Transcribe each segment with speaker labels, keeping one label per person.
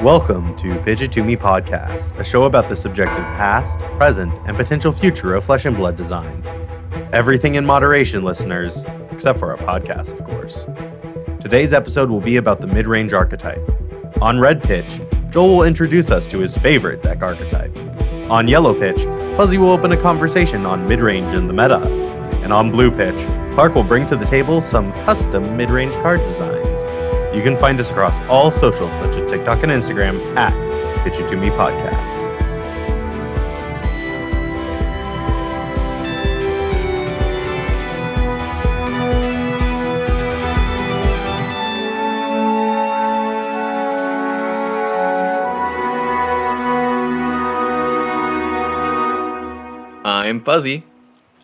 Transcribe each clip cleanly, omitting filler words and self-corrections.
Speaker 1: Welcome to Pitch It To Me Podcast, a show about the subjective past, present, and potential future of flesh and blood design. Everything in moderation, listeners, except for our podcast, of course. Today's episode will be about the Midrange archetype. On Red Pitch, Joel will introduce us to his favorite deck archetype. On Yellow Pitch, Fuzzy will open a conversation on midrange and the meta. And on Blue Pitch, Clark will bring to the table some custom midrange card designs. You can find us across all socials such as TikTok and Instagram at Pitch It To Me Podcast.
Speaker 2: I'm Fuzzy.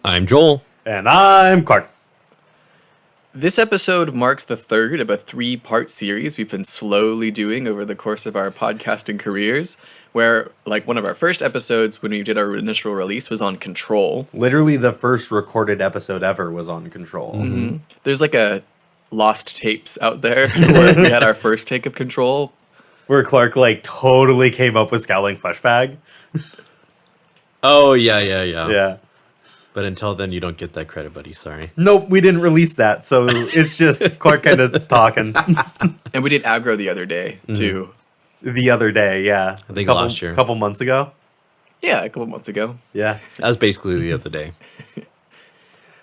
Speaker 3: I'm Joel.
Speaker 1: And I'm Clark.
Speaker 2: This episode marks the third of a 3-part series we've been slowly doing over the course of our podcasting careers, where, like, one of our first episodes when we did our initial release was on Control.
Speaker 1: Literally the first recorded episode ever was on Control.
Speaker 2: Mm-hmm. There's like a lost tapes out there where we had our first take of Control.
Speaker 1: Where Clark, totally came up with Scowling Fleshbag.
Speaker 3: Oh, yeah.
Speaker 1: Yeah.
Speaker 3: But until then, you don't get that credit, buddy. Sorry.
Speaker 1: Nope, we didn't release that, so it's just Clark kind of talking.
Speaker 2: And we did Aggro the other day, too.
Speaker 1: The other day, yeah.
Speaker 3: I think last year.
Speaker 1: A couple months ago.
Speaker 2: Yeah, a couple months ago.
Speaker 1: Yeah.
Speaker 3: That was basically the other day.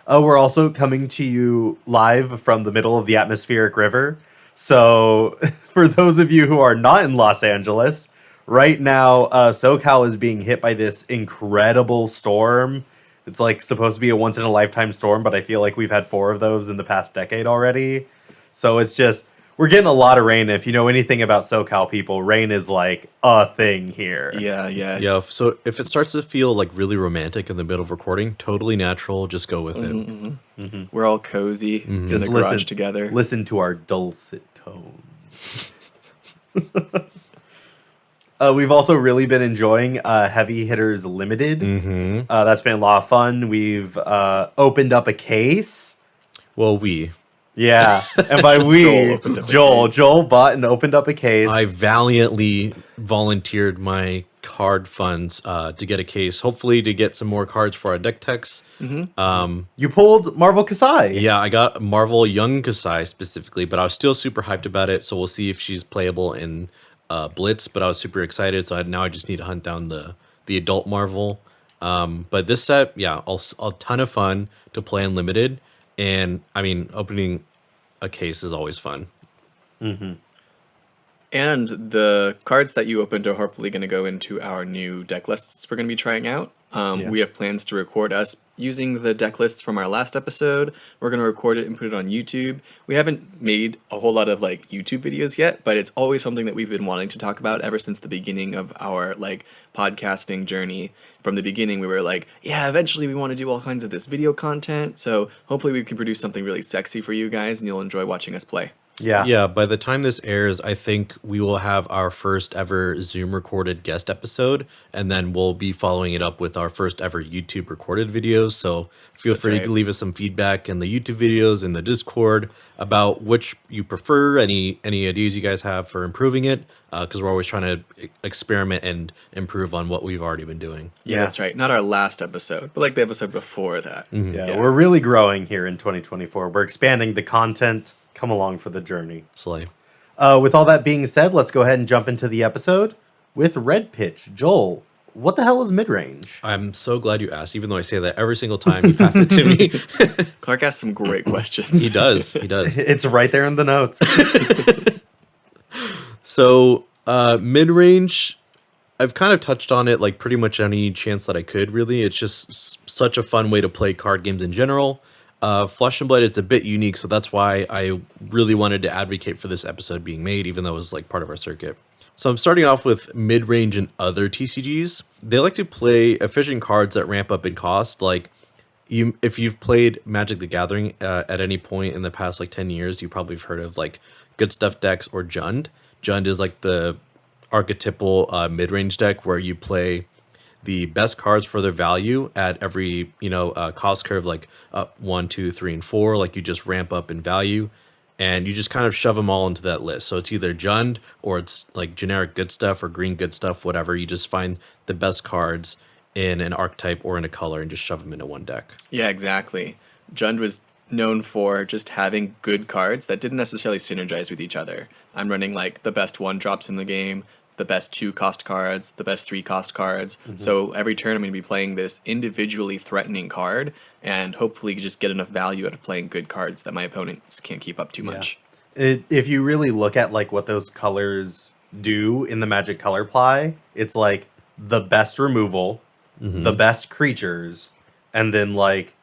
Speaker 1: We're also coming to you live from the middle of the atmospheric river. So for those of you who are not in Los Angeles, right now, SoCal is being hit by this incredible storm. It's supposed to be a once-in-a-lifetime storm, but I feel like we've had 4 of those in the past decade already. So it's just, we're getting a lot of rain. If you know anything about SoCal people, rain is a thing here.
Speaker 2: Yeah.
Speaker 3: Yeah, so if it starts to feel really romantic in the middle of recording, totally natural, just go with it.
Speaker 2: Mm-hmm. We're all cozy in
Speaker 1: Just
Speaker 2: the garage together.
Speaker 1: Listen to our dulcet tones. We've also really been enjoying Heavy Hitters Limited.
Speaker 3: Mm-hmm.
Speaker 1: That's been a lot of fun. We've opened up a case.
Speaker 3: Well, we.
Speaker 1: Yeah, and by Joel bought and opened up a case.
Speaker 3: I valiantly volunteered my card funds to get a case, hopefully to get some more cards for our deck techs.
Speaker 2: Mm-hmm.
Speaker 1: You pulled Marvel Kasai.
Speaker 3: Yeah, I got Marvel Young Kasai specifically, but I was still super hyped about it, so we'll see if she's playable in Blitz, but I was super excited, so now I just need to hunt down the adult Marvel. But this set, yeah, a ton of fun to play Unlimited, and I mean, opening a case is always fun.
Speaker 2: Mm-hmm. And the cards that you opened are hopefully going to go into our new deck lists we're going to be trying out. We have plans to record us using the deck lists from our last episode. We're going to record it and put it on YouTube. We haven't made a whole lot of YouTube videos yet, but it's always something that we've been wanting to talk about ever since the beginning of our podcasting journey. From the beginning, we were eventually we want to do all kinds of this video content. So hopefully we can produce something really sexy for you guys and you'll enjoy watching us play.
Speaker 1: Yeah.
Speaker 3: By the time this airs, I think we will have our first ever Zoom recorded guest episode, and then we'll be following it up with our first ever YouTube recorded videos. So feel free to leave us some feedback in the YouTube videos, in the Discord, about which you prefer, any ideas you guys have for improving it, because we're always trying to experiment and improve on what we've already been doing.
Speaker 2: Yeah, that's right. Not our last episode, but the episode before that.
Speaker 3: Mm-hmm.
Speaker 1: Yeah, we're really growing here in 2024. We're expanding the content. Come along for the journey.
Speaker 3: Slay.
Speaker 1: With all that being said, let's go ahead and jump into the episode with Red Pitch. Joel, what the hell is midrange?
Speaker 3: I'm so glad you asked, even though I say that every single time you pass it to me.
Speaker 2: Clark asked some great questions.
Speaker 3: He does.
Speaker 1: It's right there in the notes.
Speaker 3: So, midrange, I've kind of touched on it pretty much any chance that I could, really. It's just such a fun way to play card games in general. Flesh and Blood, it's a bit unique, so that's why I really wanted to advocate for this episode being made, even though it was part of our circuit. So I'm starting off with mid-range and other TCGs. They like to play efficient cards that ramp up in cost. If you've played Magic the Gathering at any point in the past 10 years, you probably have heard of Good Stuff decks or Jund. Jund is the archetypal mid-range deck where you play the best cards for their value at every cost curve, up 1, 2, 3, and 4. You just ramp up in value, and you just kind of shove them all into that list. So it's either Jund or it's like generic good stuff or green good stuff, whatever. You just find the best cards in an archetype or in a color and just shove them into one deck.
Speaker 2: Yeah, exactly. Jund was known for just having good cards that didn't necessarily synergize with each other. I'm running like the best 1-drops in the game, the best 2-cost cards, the best 3-cost cards. So every turn I'm going to be playing this individually threatening card and hopefully just get enough value out of playing good cards that my opponents can't keep up too much.
Speaker 1: If you really look at like what those colors do in the Magic color ply, it's like the best removal, the best creatures, and then like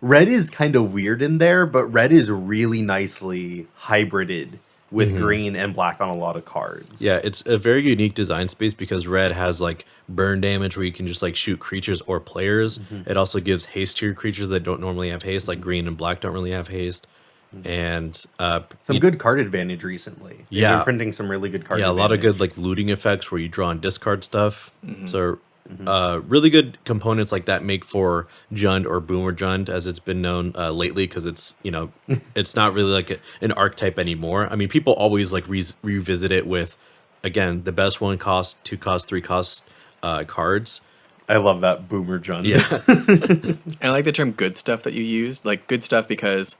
Speaker 1: red is kind of weird in there, but red is really nicely hybrided with green and black on a lot of cards.
Speaker 3: Yeah, it's a very unique design space because red has like burn damage where you can just like shoot creatures or players. It also gives haste to your creatures that don't normally have haste, like green and black don't really have haste. And
Speaker 1: some good card advantage recently. They've been printing some really good card advantage.
Speaker 3: A lot of good like looting effects where you draw and discard stuff. So really good components like that make for Jund or Boomer Jund, as it's been known lately, because it's, you know, it's not really like an archetype anymore. I mean, people always like revisit it with, again, the best 1-cost, 2-cost, 3-cost cards.
Speaker 1: I love that Boomer Jund.
Speaker 3: Yeah.
Speaker 2: I like the term good stuff that you used, like good stuff because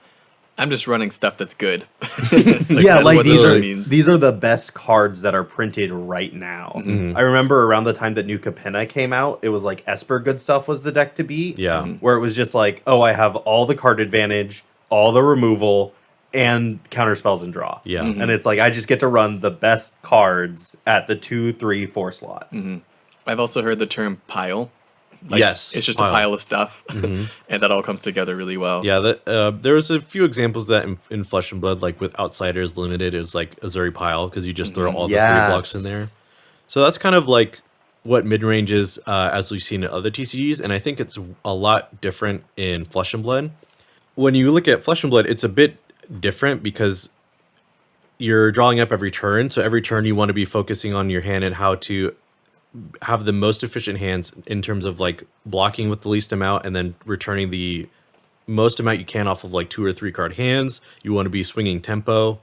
Speaker 2: I'm just running stuff that's good.
Speaker 1: Like these are the best cards that are printed right now. I remember around the time that New Capenna came out, it was like Esper good stuff was the deck to beat.
Speaker 3: Yeah.
Speaker 1: Where it was just like, oh, I have all the card advantage, all the removal, and counter spells and draw.
Speaker 3: Yeah.
Speaker 1: And it's like I just get to run the best cards at the 2, 3, 4 slot.
Speaker 2: I've also heard the term pile. Like,
Speaker 3: yes,
Speaker 2: it's just a pile of stuff, and that all comes together really well.
Speaker 3: Yeah, there was a few examples of that in Flesh and Blood, like with Outsiders Limited, it was like Azuri Pile, because you just throw all the 3 blocks in there. So that's kind of like what mid-range is, as we've seen in other TCGs, and I think it's a lot different in Flesh and Blood. When you look at Flesh and Blood, it's a bit different because you're drawing up every turn, so every turn you want to be focusing on your hand and how to have the most efficient hands in terms of like blocking with the least amount and then returning the most amount you can off of like 2 or 3 card hands. You want to be swinging tempo,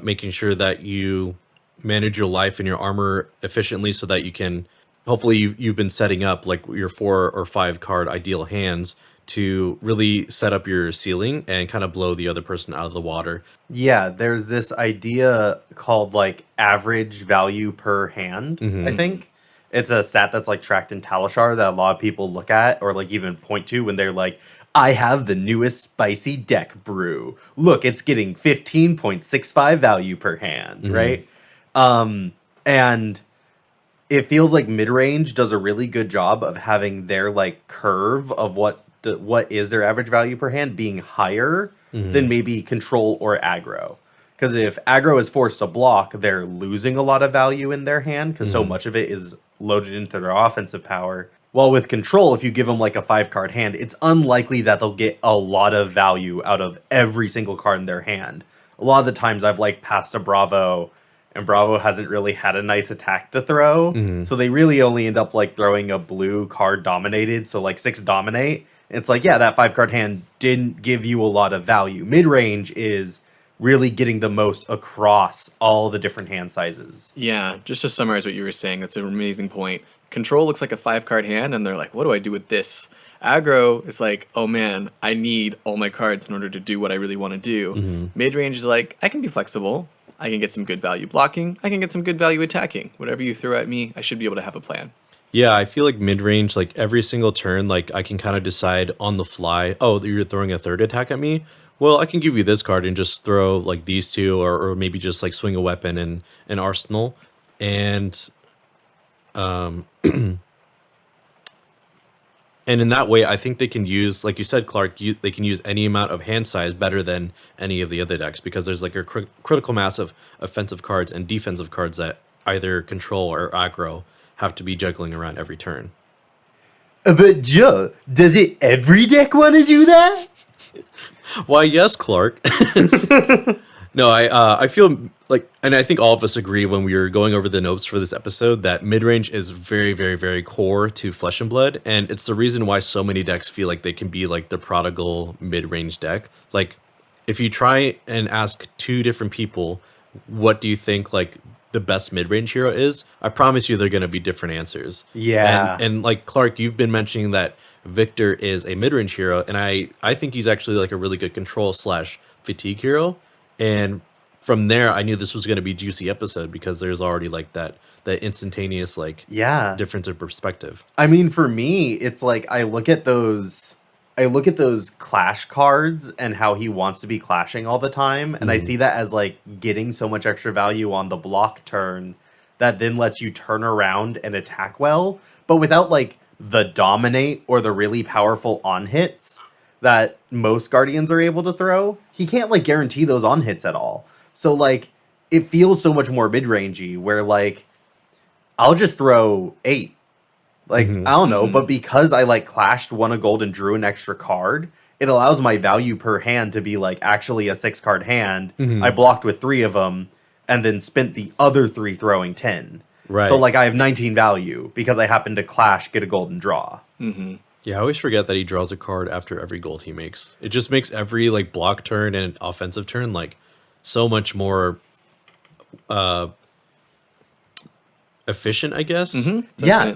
Speaker 3: making sure that you manage your life and your armor efficiently so that you can, hopefully you've been setting up like your 4 or 5 card ideal hands to really set up your ceiling and kind of blow the other person out of the water.
Speaker 1: Yeah, there's this idea called like average value per hand, I think. It's a stat that's like tracked in Talishar that a lot of people look at or like even point to when they're like, I have the newest spicy deck brew. Look, it's getting 15.65 value per hand, right? And it feels like mid-range does a really good job of having their like curve of what is their average value per hand being higher than maybe control or aggro. Because if aggro is forced to block, they're losing a lot of value in their hand because so much of it is loaded into their offensive power. While with control, if you give them like a 5-card hand, it's unlikely that they'll get a lot of value out of every single card in their hand. A lot of the times I've like passed a Bravo, and Bravo hasn't really had a nice attack to throw. So they really only end up like throwing a blue card dominated, so like 6 dominate. It's like, yeah, that 5-card hand didn't give you a lot of value. Mid-range is really getting the most across all the different hand sizes.
Speaker 2: Yeah, just to summarize what you were saying, that's an amazing point. Control looks like a 5-card hand, and they're like, what do I do with this? Aggro is like, oh man, I need all my cards in order to do what I really want to do. Mid-range is like, I can be flexible. I can get some good value blocking. I can get some good value attacking. Whatever you throw at me, I should be able to have a plan.
Speaker 3: Yeah, I feel like mid-range, like every single turn, like I can kind of decide on the fly, oh, you're throwing a 3rd attack at me? Well, I can give you this card and just throw like these 2 or maybe just like swing a weapon and an arsenal. And and in that way, I think they can use, like you said, Clark, they can use any amount of hand size better than any of the other decks because there's like a critical mass of offensive cards and defensive cards that either control or aggro have to be juggling around every turn.
Speaker 1: But Joe, does it every deck want to do that?
Speaker 3: Why, yes, Clark. No, I feel like, and I think all of us agree when we were going over the notes for this episode, that mid-range is very, very, very core to Flesh and Blood, and it's the reason why so many decks feel like they can be like the prodigal mid-range deck. Like, if you try and ask two different people, what do you think like the best mid-range hero is? I promise you they're going to be different answers.
Speaker 1: Yeah.
Speaker 3: And like Clark, you've been mentioning that Victor is a mid-range hero, and I think he's actually like a really good control / fatigue hero. And from there, I knew this was going to be a juicy episode because there's already like that instantaneous like difference of perspective.
Speaker 1: I mean, for me, it's like I look at those clash cards and how he wants to be clashing all the time, and I see that as like getting so much extra value on the block turn that then lets you turn around and attack well, but without like the dominate or the really powerful on hits that most guardians are able to throw. He can't like guarantee those on hits at all. So like it feels so much more mid-rangey where like I'll just throw 8. Like, I don't know, but because I like clashed, won a gold, and drew an extra card, it allows my value per hand to be like actually a 6-card hand. I blocked with 3 of them and then spent the other 3 throwing 10.
Speaker 3: Right.
Speaker 1: So like I have 19 value because I happen to clash, get a gold, and draw.
Speaker 3: Yeah, I always forget that he draws a card after every gold he makes. It just makes every like block turn and offensive turn like so much more efficient, I guess.
Speaker 1: Yeah,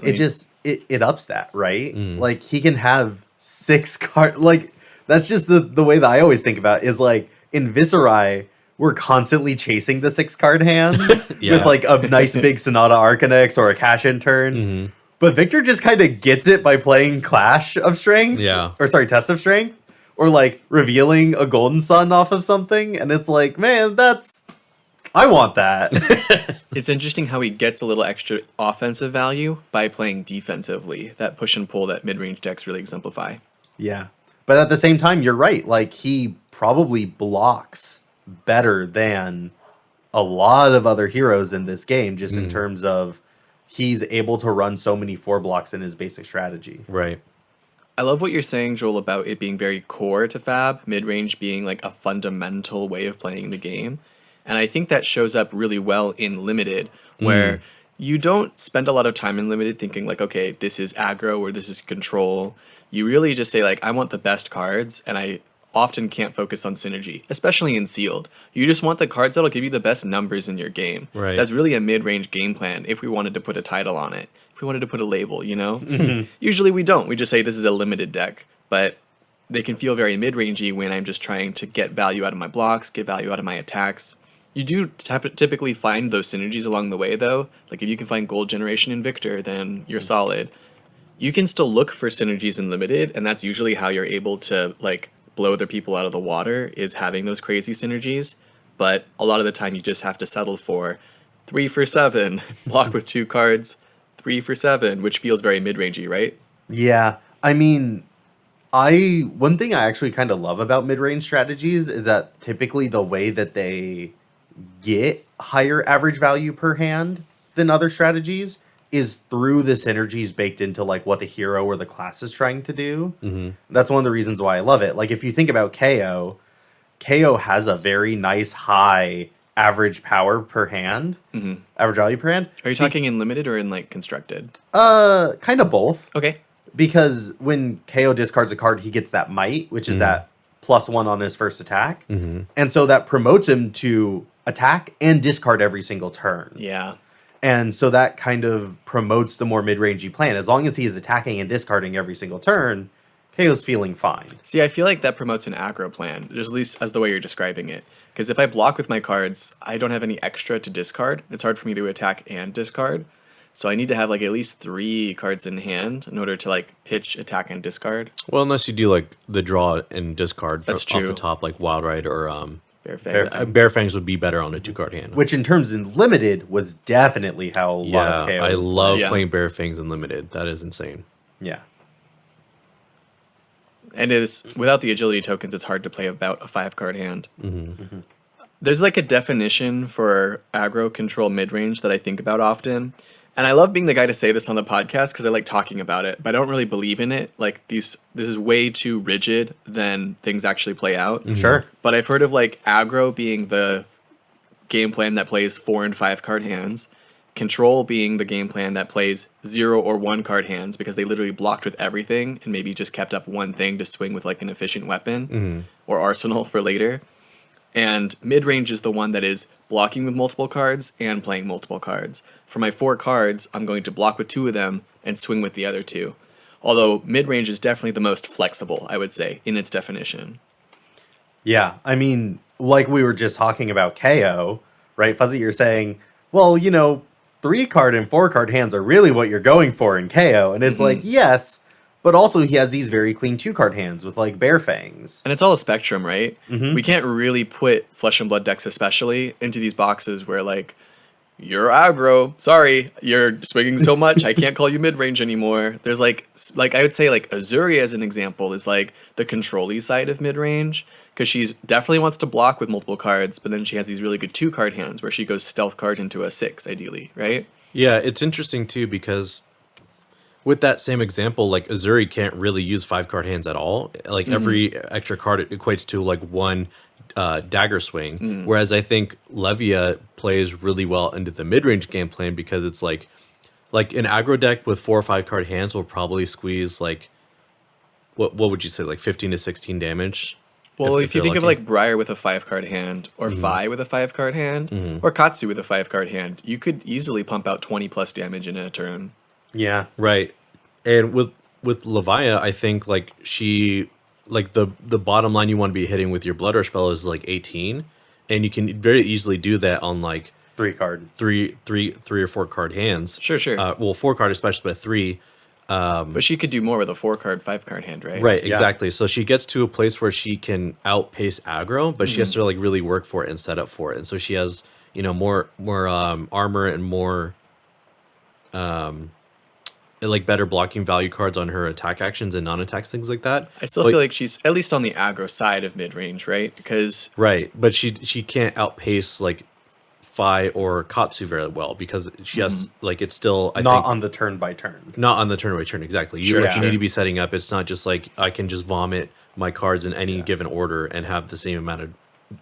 Speaker 1: it ups that, right? Like he can have 6 cards. Like that's just the way that I always think about it, is like in Viserai, we're constantly chasing the 6-card hands with like a nice big Sonata Arcanix or a cash in turn. But Victor just kind of gets it by playing Clash of Strength. Or sorry, Test of Strength. Or like revealing a Golden Sun off of something. And it's like, man, I want that.
Speaker 2: It's interesting how he gets a little extra offensive value by playing defensively. That push and pull that mid-range decks really exemplify.
Speaker 1: Yeah. But at the same time, you're right. Like he probably blocks better than a lot of other heroes in this game, just in terms of he's able to run so many 4 blocks in his basic strategy.
Speaker 3: Right.
Speaker 2: I love what you're saying, Joel, about it being very core to Fab, mid-range being like a fundamental way of playing the game. And I think that shows up really well in Limited, where you don't spend a lot of time in Limited thinking like, okay, this is aggro or this is control. You really just say like, I want the best cards, and I often can't focus on synergy, especially in Sealed. You just want the cards that'll give you the best numbers in your game.
Speaker 3: Right.
Speaker 2: That's really a mid-range game plan if we wanted to put a title on it, if we wanted to put a label, you know? Usually we don't. We just say this is a Limited deck, but they can feel very mid-rangey when I'm just trying to get value out of my blocks, get value out of my attacks. You do typically find those synergies along the way, though. Like if you can find gold generation in Victor, then you're solid. You can still look for synergies in Limited, and that's usually how you're able to like blow other people out of the water, is having those crazy synergies. But a lot of the time you just have to settle for 3 for 7, block with 2 cards, 3 for 7, which feels very mid-rangey, right?
Speaker 1: Yeah. I mean, one thing I actually kind of love about mid-range strategies is that typically the way that they get higher average value per hand than other strategies is through the synergies baked into like what the hero or the class is trying to do. That's one of the reasons why I love it. Like if you think about KO has a very nice high average power per hand, average value per hand.
Speaker 2: Are you talking in Limited or in like Constructed?
Speaker 1: Kind of both.
Speaker 2: Okay.
Speaker 1: Because when KO discards a card, he gets that might, which is that +1 on his first attack. And so that promotes him to attack and discard every single turn.
Speaker 2: Yeah.
Speaker 1: And so that kind of promotes the more mid-rangey plan. As long as he is attacking and discarding every single turn, KO's feeling fine.
Speaker 2: See, I feel like that promotes an aggro plan, just at least as the way you're describing it. Because if I block with my cards, I don't have any extra to discard. It's hard for me to attack and discard. So I need to have like at least 3 cards in hand in order to like pitch, attack, and discard.
Speaker 3: Well, unless you do like the draw and discard
Speaker 2: That's
Speaker 3: off
Speaker 2: true.
Speaker 3: the top, like Wild Ride or
Speaker 2: Bear Fangs.
Speaker 3: Bear Fangs would be better on a 2-card hand.
Speaker 1: Which in terms in Limited was definitely how a lot of KO
Speaker 3: I love
Speaker 2: Yeah.
Speaker 3: playing Bear Fangs in Limited. That is insane.
Speaker 1: Yeah.
Speaker 2: And it is, without the agility tokens, it's hard to play about a 5-card hand. There's like a definition for aggro control mid-range that I think about often. And I love being the guy to say this on the podcast because I like talking about it, but I don't really believe in it. Like this is way too rigid than things actually play out.
Speaker 1: Sure.
Speaker 2: But I've heard of like aggro being the game plan that plays 4 and 5 card hands, control being the game plan that plays 0 or 1 card hands because they literally blocked with everything and maybe just kept up one thing to swing with like an efficient weapon or arsenal for later. And mid-range is the one that is blocking with multiple cards and playing multiple cards. For my 4 cards, I'm going to block with 2 of them and swing with the other 2. Although mid-range is definitely the most flexible, I would say, in its definition.
Speaker 1: Yeah, I mean, like we were just talking about KO, right? Fuzzy, you're saying, well, 3-card and 4-card hands are really what you're going for in KO. And it's like, yes, but also he has these very clean 2-card hands with like Bear Fangs.
Speaker 2: And it's all a spectrum, right? We can't really put Flesh and Blood decks especially into these boxes where like, you're aggro. Sorry, you're swinging so much. I can't call you mid-range anymore. There's like I would say like Azuri as an example is like the control-y side of mid-range because she's definitely wants to block with multiple cards, but then she has these really good 2-card hands where she goes stealth card into a 6 ideally, right?
Speaker 3: Yeah, it's interesting too because with that same example, like Azuri can't really use 5-card hands at all. Like every extra card equates to like 1 dagger swing, whereas I think Levia plays really well into the mid-range game plan because it's like an aggro deck with 4 or 5-card hands will probably squeeze like what would you say, like 15 to 16 damage.
Speaker 2: Well, if you think of like Briar with a 5-card hand, or Fi with a 5-card hand, or Katsu with a 5-card hand, you could easily pump out 20 plus damage in a turn.
Speaker 1: Yeah.
Speaker 3: Right. And with Levia, I think like she like the bottom line you want to be hitting with your Blood Rush spell is like 18, and you can very easily do that on like
Speaker 1: 3-card,
Speaker 3: 3 or 4-card hands.
Speaker 2: Sure.
Speaker 3: Well, 4-card especially, but 3.
Speaker 2: But she could do more with a 4-card, 5-card hand, right?
Speaker 3: Right,
Speaker 1: Yeah.
Speaker 3: exactly. So she gets to a place where she can outpace aggro, but she has to like really work for it and set up for it. And so she has more armor and more like better blocking value cards on her attack actions and non-attacks, things like that.
Speaker 2: I still feel like she's at least on the aggro side of mid-range, right? Because
Speaker 3: right, but she can't outpace like Fi or Katsu very well because she has like it's still I
Speaker 1: not
Speaker 3: think,
Speaker 1: on the turn by turn.
Speaker 3: not on the turn by turn exactly. You need to be setting up. It's not just like I can just vomit my cards in any given order and have the same amount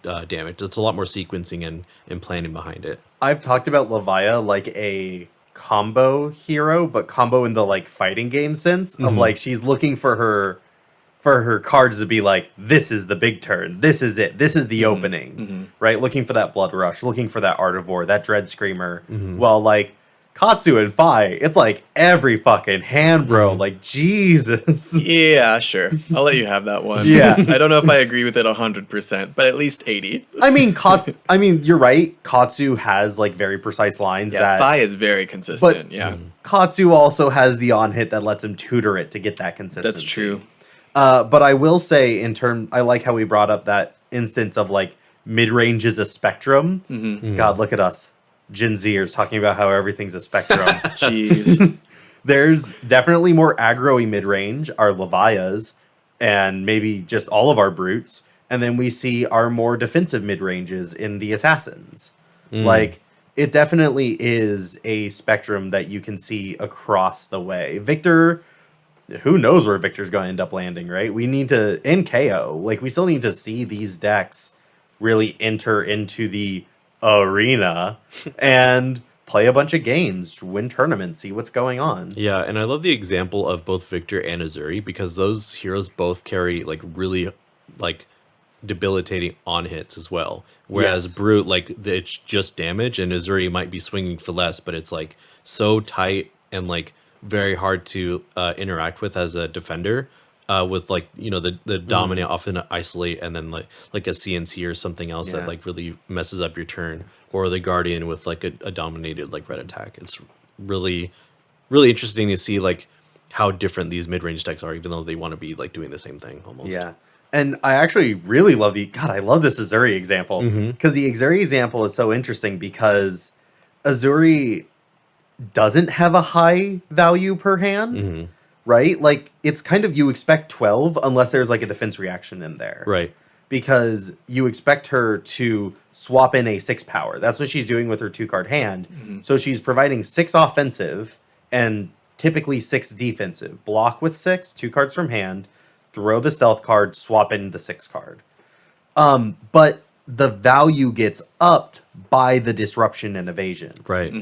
Speaker 3: of damage. It's a lot more sequencing and planning behind it.
Speaker 1: I've talked about Levia like a combo hero, but combo in the like fighting game sense of like she's looking for her cards to be like, this is the big turn, this is it, this is the opening, right? Looking for that Blood Rush, looking for that Art of War, that Dread Screamer. Well, like Katsu and Fi, it's like every fucking hand, bro. Like Jesus.
Speaker 2: yeah, sure, I'll let you have that one.
Speaker 1: Yeah.
Speaker 2: I don't know if I agree with it 100%, but at least 80.
Speaker 1: I mean, you're right. Katsu has like very precise lines
Speaker 2: Yeah,
Speaker 1: that
Speaker 2: Fi is very consistent.
Speaker 1: but
Speaker 2: Yeah,
Speaker 1: Katsu also has the on hit that lets him tutor it to get that consistency.
Speaker 2: that's true.
Speaker 1: But I will say, I like how we brought up that instance of like mid range is a spectrum. God, look at us, Gen Zers, talking about how everything's a spectrum.
Speaker 2: Jeez.
Speaker 1: There's definitely more aggro-y mid range, our Levias, and maybe just all of our brutes. And then we see our more defensive mid ranges in the assassins. Like, it definitely is a spectrum that you can see across the way. Victor, who knows where Victor's going to end up landing, right? We need to, in KO, like, we still need to see these decks really enter into the arena and play a bunch of games, win tournaments, see what's going on.
Speaker 3: Yeah, and I love the example of both Victor and Azuri because those heroes both carry like really like debilitating on hits as well. Whereas
Speaker 1: Yes.
Speaker 3: Brute, like it's just damage, and Azuri might be swinging for less, but it's like so tight and like very hard to interact with as a defender. With like the dominant often isolate and then like a CNC or something else
Speaker 1: Yeah.
Speaker 3: that like really messes up your turn, or the Guardian with like a dominated like red attack. It's really interesting to see like how different these mid-range decks are, even though they want to be like doing the same thing almost.
Speaker 1: Yeah. And I actually really love I love this Azuri example because the Azuri example is so interesting because Azuri doesn't have a high value per hand, right? Like it's kind of, you expect 12 unless there's like a defense reaction in there.
Speaker 3: Right.
Speaker 1: Because you expect her to swap in a 6 power. That's what she's doing with her 2-card hand. So she's providing 6 offensive and typically 6 defensive. Block with 6, 2 cards from hand, throw the stealth card, swap in the 6 card. But the value gets upped by the disruption and evasion.
Speaker 3: Right.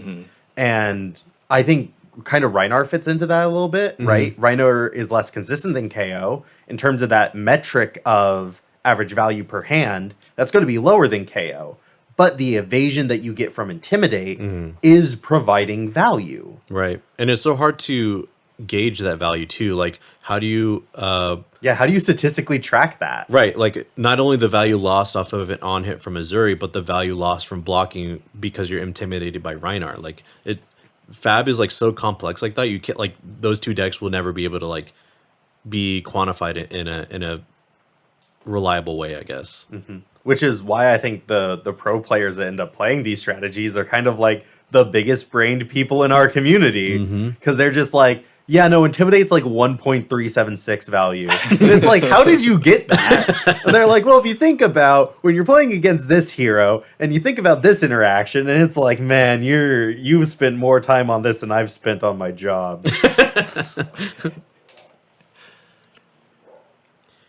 Speaker 1: And I think kind of Reinar fits into that a little bit, right? Reinar is less consistent than KO in terms of that metric of average value per hand, that's going to be lower than KO. But the evasion that you get from Intimidate is providing value.
Speaker 3: Right. And it's so hard to gauge that value too. Like, how do you
Speaker 1: how do you statistically track that?
Speaker 3: right, like not only the value lost off of an on hit from Missouri, but the value lost from blocking because you're intimidated by Reinhardt. Like Fab is like so complex like that. You can't, like, those two decks will never be able to like be quantified in a reliable way, I guess.
Speaker 1: Which is why I think the pro players that end up playing these strategies are kind of like the biggest brained people in our community, because they're just like, yeah, no, Intimidate's like 1.376 value. And it's like, how did you get that? And they're like, well, if you think about when you're playing against this hero and you think about this interaction, and it's like, man, you've spent more time on this than I've spent on my job.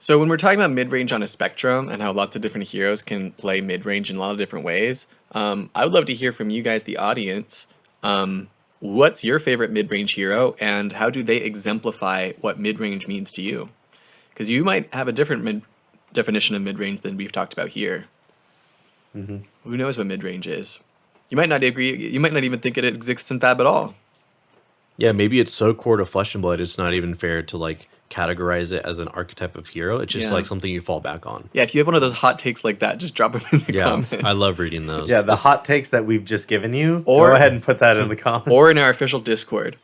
Speaker 2: So when we're talking about mid-range on a spectrum and how lots of different heroes can play mid-range in a lot of different ways, I would love to hear from you guys, the audience. What's your favorite mid-range hero, and how do they exemplify what mid-range means to you? Because you might have a different definition of mid-range than we've talked about here. Who knows what mid-range is? You might not agree. You might not even think it exists in Fab at all.
Speaker 3: Yeah, maybe it's so core to Flesh and Blood, it's not even fair to like categorize it as an archetype of hero. It's just like something you fall back on.
Speaker 2: Yeah, if you have one of those hot takes like that, just drop them in the comments.
Speaker 3: I love reading those.
Speaker 1: Yeah, the hot takes that we've just given you, go ahead and put that in the comments.
Speaker 2: Or in our official Discord.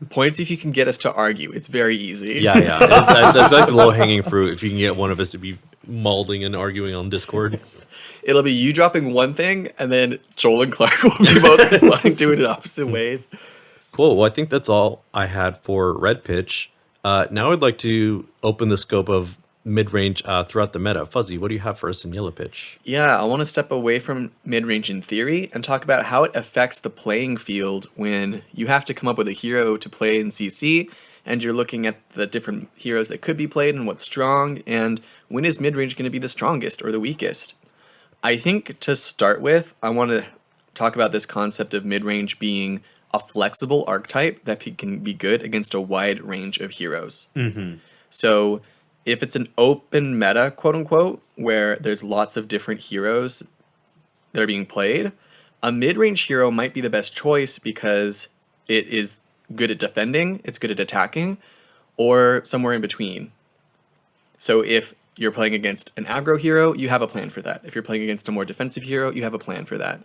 Speaker 2: Points if you can get us to argue. It's very easy.
Speaker 3: Yeah. That's like the low-hanging fruit. If you can get one of us to be mauling and arguing on Discord.
Speaker 2: It'll be you dropping one thing, and then Joel and Clark will be both responding to it in opposite ways.
Speaker 3: Cool. Well, I think that's all I had for Red Pitch. Now I'd like to open the scope of mid-range throughout the meta. Fuzzy, what do you have for us in Yellow Pitch?
Speaker 2: Yeah, I want to step away from mid-range in theory and talk about how it affects the playing field when you have to come up with a hero to play in CC, and you're looking at the different heroes that could be played and what's strong, and when is mid-range going to be the strongest or the weakest? I think to start with, I want to talk about this concept of mid-range being a flexible archetype that can be good against a wide range of heroes. So if it's an open meta, quote unquote, where there's lots of different heroes that are being played, a mid-range hero might be the best choice because it is good at defending, it's good at attacking, or somewhere in between. So if you're playing against an aggro hero, you have a plan for that. If you're playing against a more defensive hero, you have a plan for that.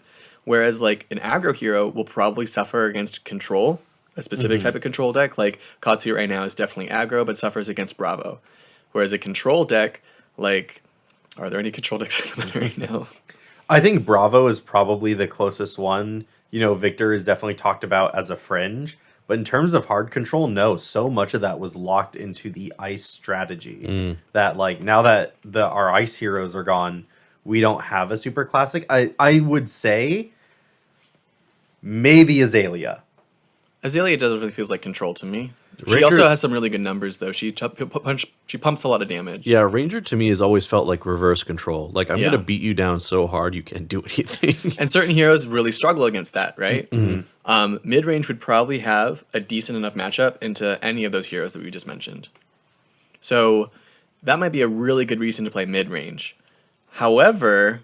Speaker 2: Whereas like an aggro hero will probably suffer against control, a specific type of control deck. Like Katsu right now is definitely aggro, but suffers against Bravo. Whereas a control deck, like, are there any control decks in the meta right now?
Speaker 1: I think Bravo is probably the closest one. You know, Victor is definitely talked about as a fringe. But in terms of hard control, no, so much of that was locked into the ice strategy. That like now that our ice heroes are gone, we don't have a super classic. I would say maybe Azalea.
Speaker 2: Azalea definitely feels like control to me.
Speaker 3: Ranger,
Speaker 2: she also has some really good numbers, though. She pumps a lot of damage.
Speaker 3: Yeah, Ranger to me has always felt like reverse control. Like, I'm going to beat you down so hard you can't do anything.
Speaker 2: And certain heroes really struggle against that, right? Mid-range would probably have a decent enough matchup into any of those heroes that we just mentioned. So that might be a really good reason to play mid-range. However,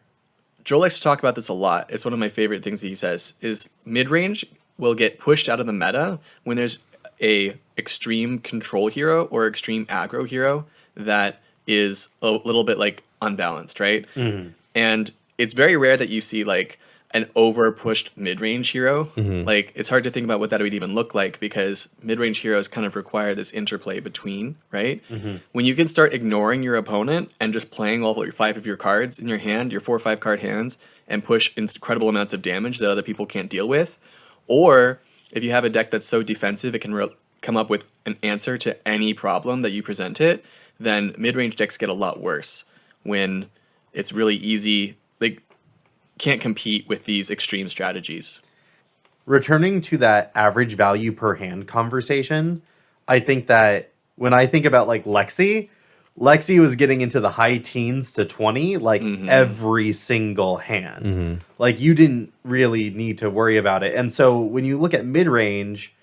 Speaker 2: Joel likes to talk about this a lot. It's one of my favorite things that he says, is mid-range will get pushed out of the meta when there's a extreme control hero or extreme aggro hero that is a little bit like unbalanced, right? And it's very rare that you see like an over pushed mid-range hero. Like it's hard to think about what that would even look like because mid-range heroes kind of require this interplay between, right? When you can start ignoring your opponent and just playing all 5 of your cards in your hand, your 4 or 5 card hands, and push incredible amounts of damage that other people can't deal with, or if you have a deck that's so defensive it can come up with an answer to any problem that you present it, then mid-range decks get a lot worse when it's really easy. They can't compete with these extreme strategies.
Speaker 1: Returning to that average value per hand conversation, I think that when I think about like Lexi was getting into the high teens to 20 like every single hand. Like you didn't really need to worry about it. And so when you look at mid-range,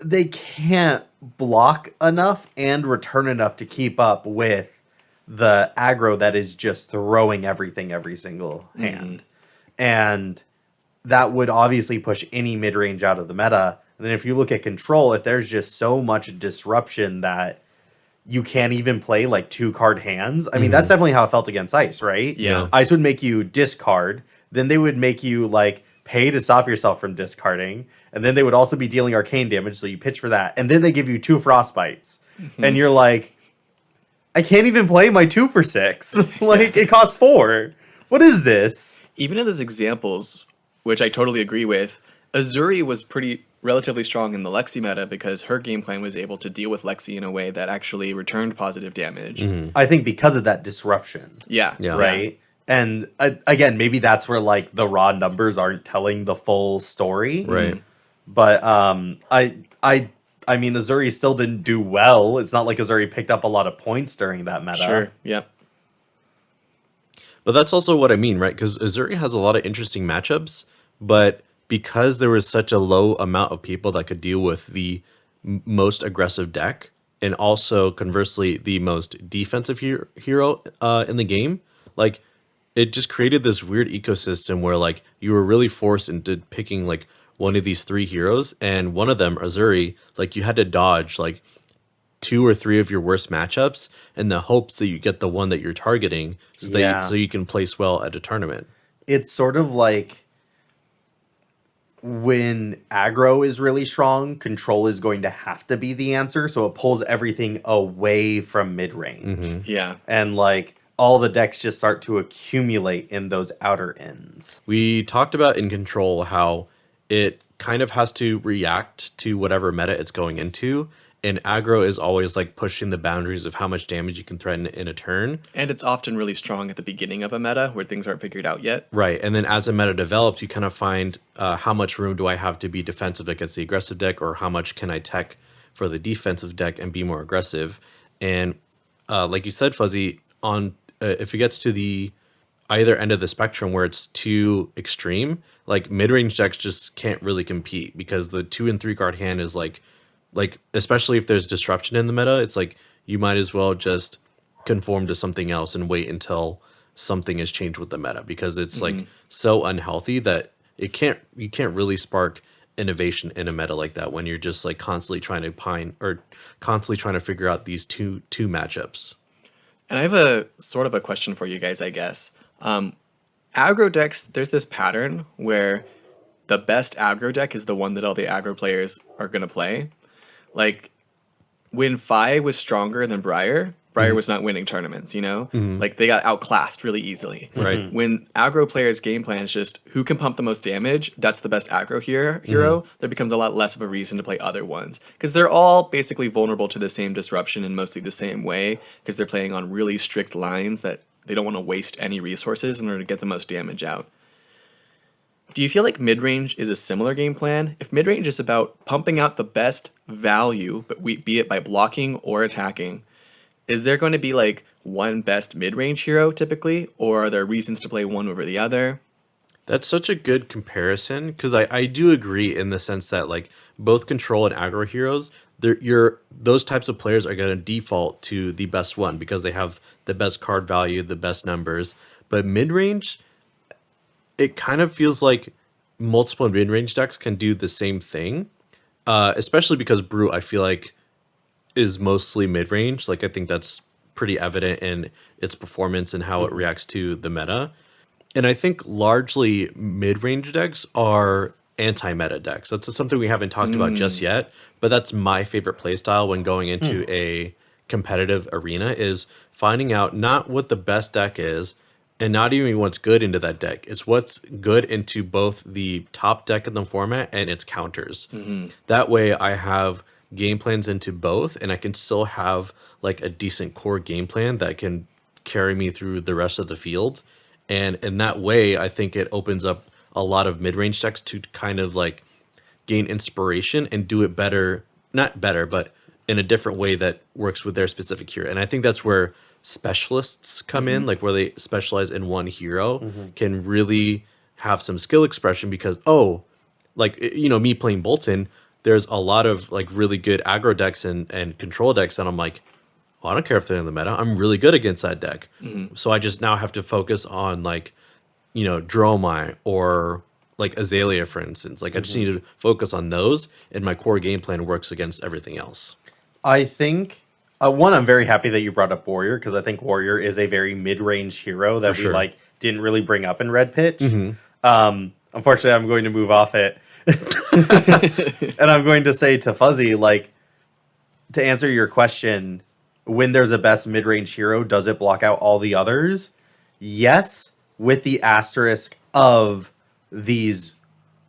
Speaker 1: they can't block enough and return enough to keep up with the aggro that is just throwing everything every single hand. And that would obviously push any mid-range out of the meta. And then if you look at control, if there's just so much disruption that you can't even play like 2-card hands. I mean, that's definitely how it felt against Ice, right?
Speaker 2: Yeah.
Speaker 1: Ice would make you discard. Then they would make you like pay to stop yourself from discarding. And then they would also be dealing arcane damage. So you pitch for that. And then they give you 2 frostbites. And you're like, I can't even play my 2 for 6. Like it costs 4. What is this?
Speaker 2: Even in those examples, which I totally agree with, Azuri was relatively strong in the Lexi meta because her game plan was able to deal with Lexi in a way that actually returned positive damage.
Speaker 1: I think because of that disruption.
Speaker 2: Yeah.
Speaker 1: Right? And again, maybe that's where like the raw numbers aren't telling the full story.
Speaker 3: Right.
Speaker 1: But I mean, Azuri still didn't do well. It's not like Azuri picked up a lot of points during that meta.
Speaker 2: Sure. Yep.
Speaker 3: But that's also what I mean, right? Because Azuri has a lot of interesting matchups, but because there was such a low amount of people that could deal with the most aggressive deck, and also conversely the most defensive hero in the game, like it just created this weird ecosystem where like you were really forced into picking like one of these 3 heroes, and one of them, Azuri, like you had to dodge like 2 or 3 of your worst matchups in the hopes that you get the one that you're targeting, so you can place well at a tournament.
Speaker 1: It's sort of like when aggro is really strong, control is going to have to be the answer. So it pulls everything away from mid-range.
Speaker 2: Yeah.
Speaker 1: And like all the decks just start to accumulate in those outer ends.
Speaker 3: We talked about in control how it kind of has to react to whatever meta it's going into. And aggro is always like pushing the boundaries of how much damage you can threaten in a turn.
Speaker 2: And it's often really strong at the beginning of a meta where things aren't figured out yet.
Speaker 3: Right. And then as a meta develops, you kind of find how much room do I have to be defensive against the aggressive deck, or how much can I tech for the defensive deck and be more aggressive. And like you said, Fuzzy, on if it gets to the either end of the spectrum where it's too extreme, like mid-range decks just can't really compete because the 2 and 3 card hand is like especially if there's disruption in the meta, it's like you might as well just conform to something else and wait until something has changed with the meta, because it's like so unhealthy that you can't really spark innovation in a meta like that when you're just like constantly trying to figure out these two matchups.
Speaker 2: And I have a sort of a question for you guys, I guess. Aggro decks, there's this pattern where the best aggro deck is the one that all the aggro players are going to play. Like, when Fi was stronger than Briar was not winning tournaments, you know? Like, they got outclassed really easily.
Speaker 3: Right.
Speaker 2: When aggro players' game plan is just who can pump the most damage, that's the best aggro hero, there becomes a lot less of a reason to play other ones. Because they're all basically vulnerable to the same disruption in mostly the same way, because they're playing on really strict lines that they don't want to waste any resources in order to get the most damage out. Do you feel like mid-range is a similar game plan? If mid-range is about pumping out the best value, but be it by blocking or attacking, is there going to be like one best mid-range hero typically, or are there reasons to play one over the other?
Speaker 3: That's such a good comparison, because I do agree in the sense that like both control and aggro heroes, those types of players are going to default to the best one because they have the best card value, the best numbers. But mid-range, it kind of feels like multiple mid-range decks can do the same thing, especially because Brew, I feel like, is mostly mid-range. Like, I think that's pretty evident in its performance and how it reacts to the meta. And I think largely mid-range decks are anti-meta decks. That's something we haven't talked about just yet, but that's my favorite playstyle when going into a competitive arena, is finding out not what the best deck is, and not even what's good into that deck. It's what's good into both the top deck in the format and its counters. That way I have game plans into both, and I can still have like a decent core game plan that can carry me through the rest of the field. And in that way, I think it opens up a lot of mid-range decks to kind of like gain inspiration and do it better, not better, but in a different way that works with their specific hero. And I think that's where specialists come in, like where they specialize in one hero, can really have some skill expression because, like, you know, me playing Bolton, there's a lot of like really good aggro decks and control decks that I'm like, I don't care if they're in the meta. I'm really good against that deck. So I just now have to focus on like, Dromai or like Azalea, for instance. Like I just need to focus on those, and my core game plan works against everything else.
Speaker 1: I think one, I'm very happy that you brought up Warrior, because I think Warrior is a very mid-range hero that
Speaker 3: sure.
Speaker 1: we like didn't really bring up in Red Pitch. Unfortunately, I'm going to move off it, and I'm going to say to Fuzzy, like, to answer your question, when there's a best mid-range hero, does it block out all the others? Yes, with the asterisk of these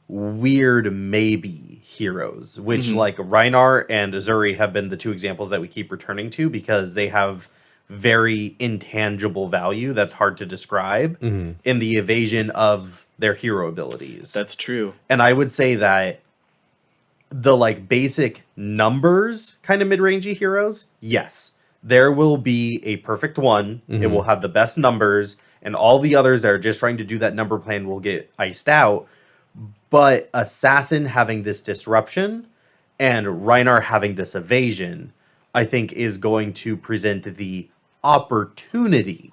Speaker 1: weird maybe heroes, which like Rhinar and Azuri have been the two examples that we keep returning to, because they have very intangible value that's hard to describe in the evasion of their hero abilities.
Speaker 2: That's true.
Speaker 1: And I would say that the like basic numbers kind of mid-rangey heroes, yes, there will be a perfect one. It will have the best numbers, and all the others that are just trying to do that number plan will get iced out. But Assassin having this disruption and Rhinar having this evasion, I think is going to present the opportunity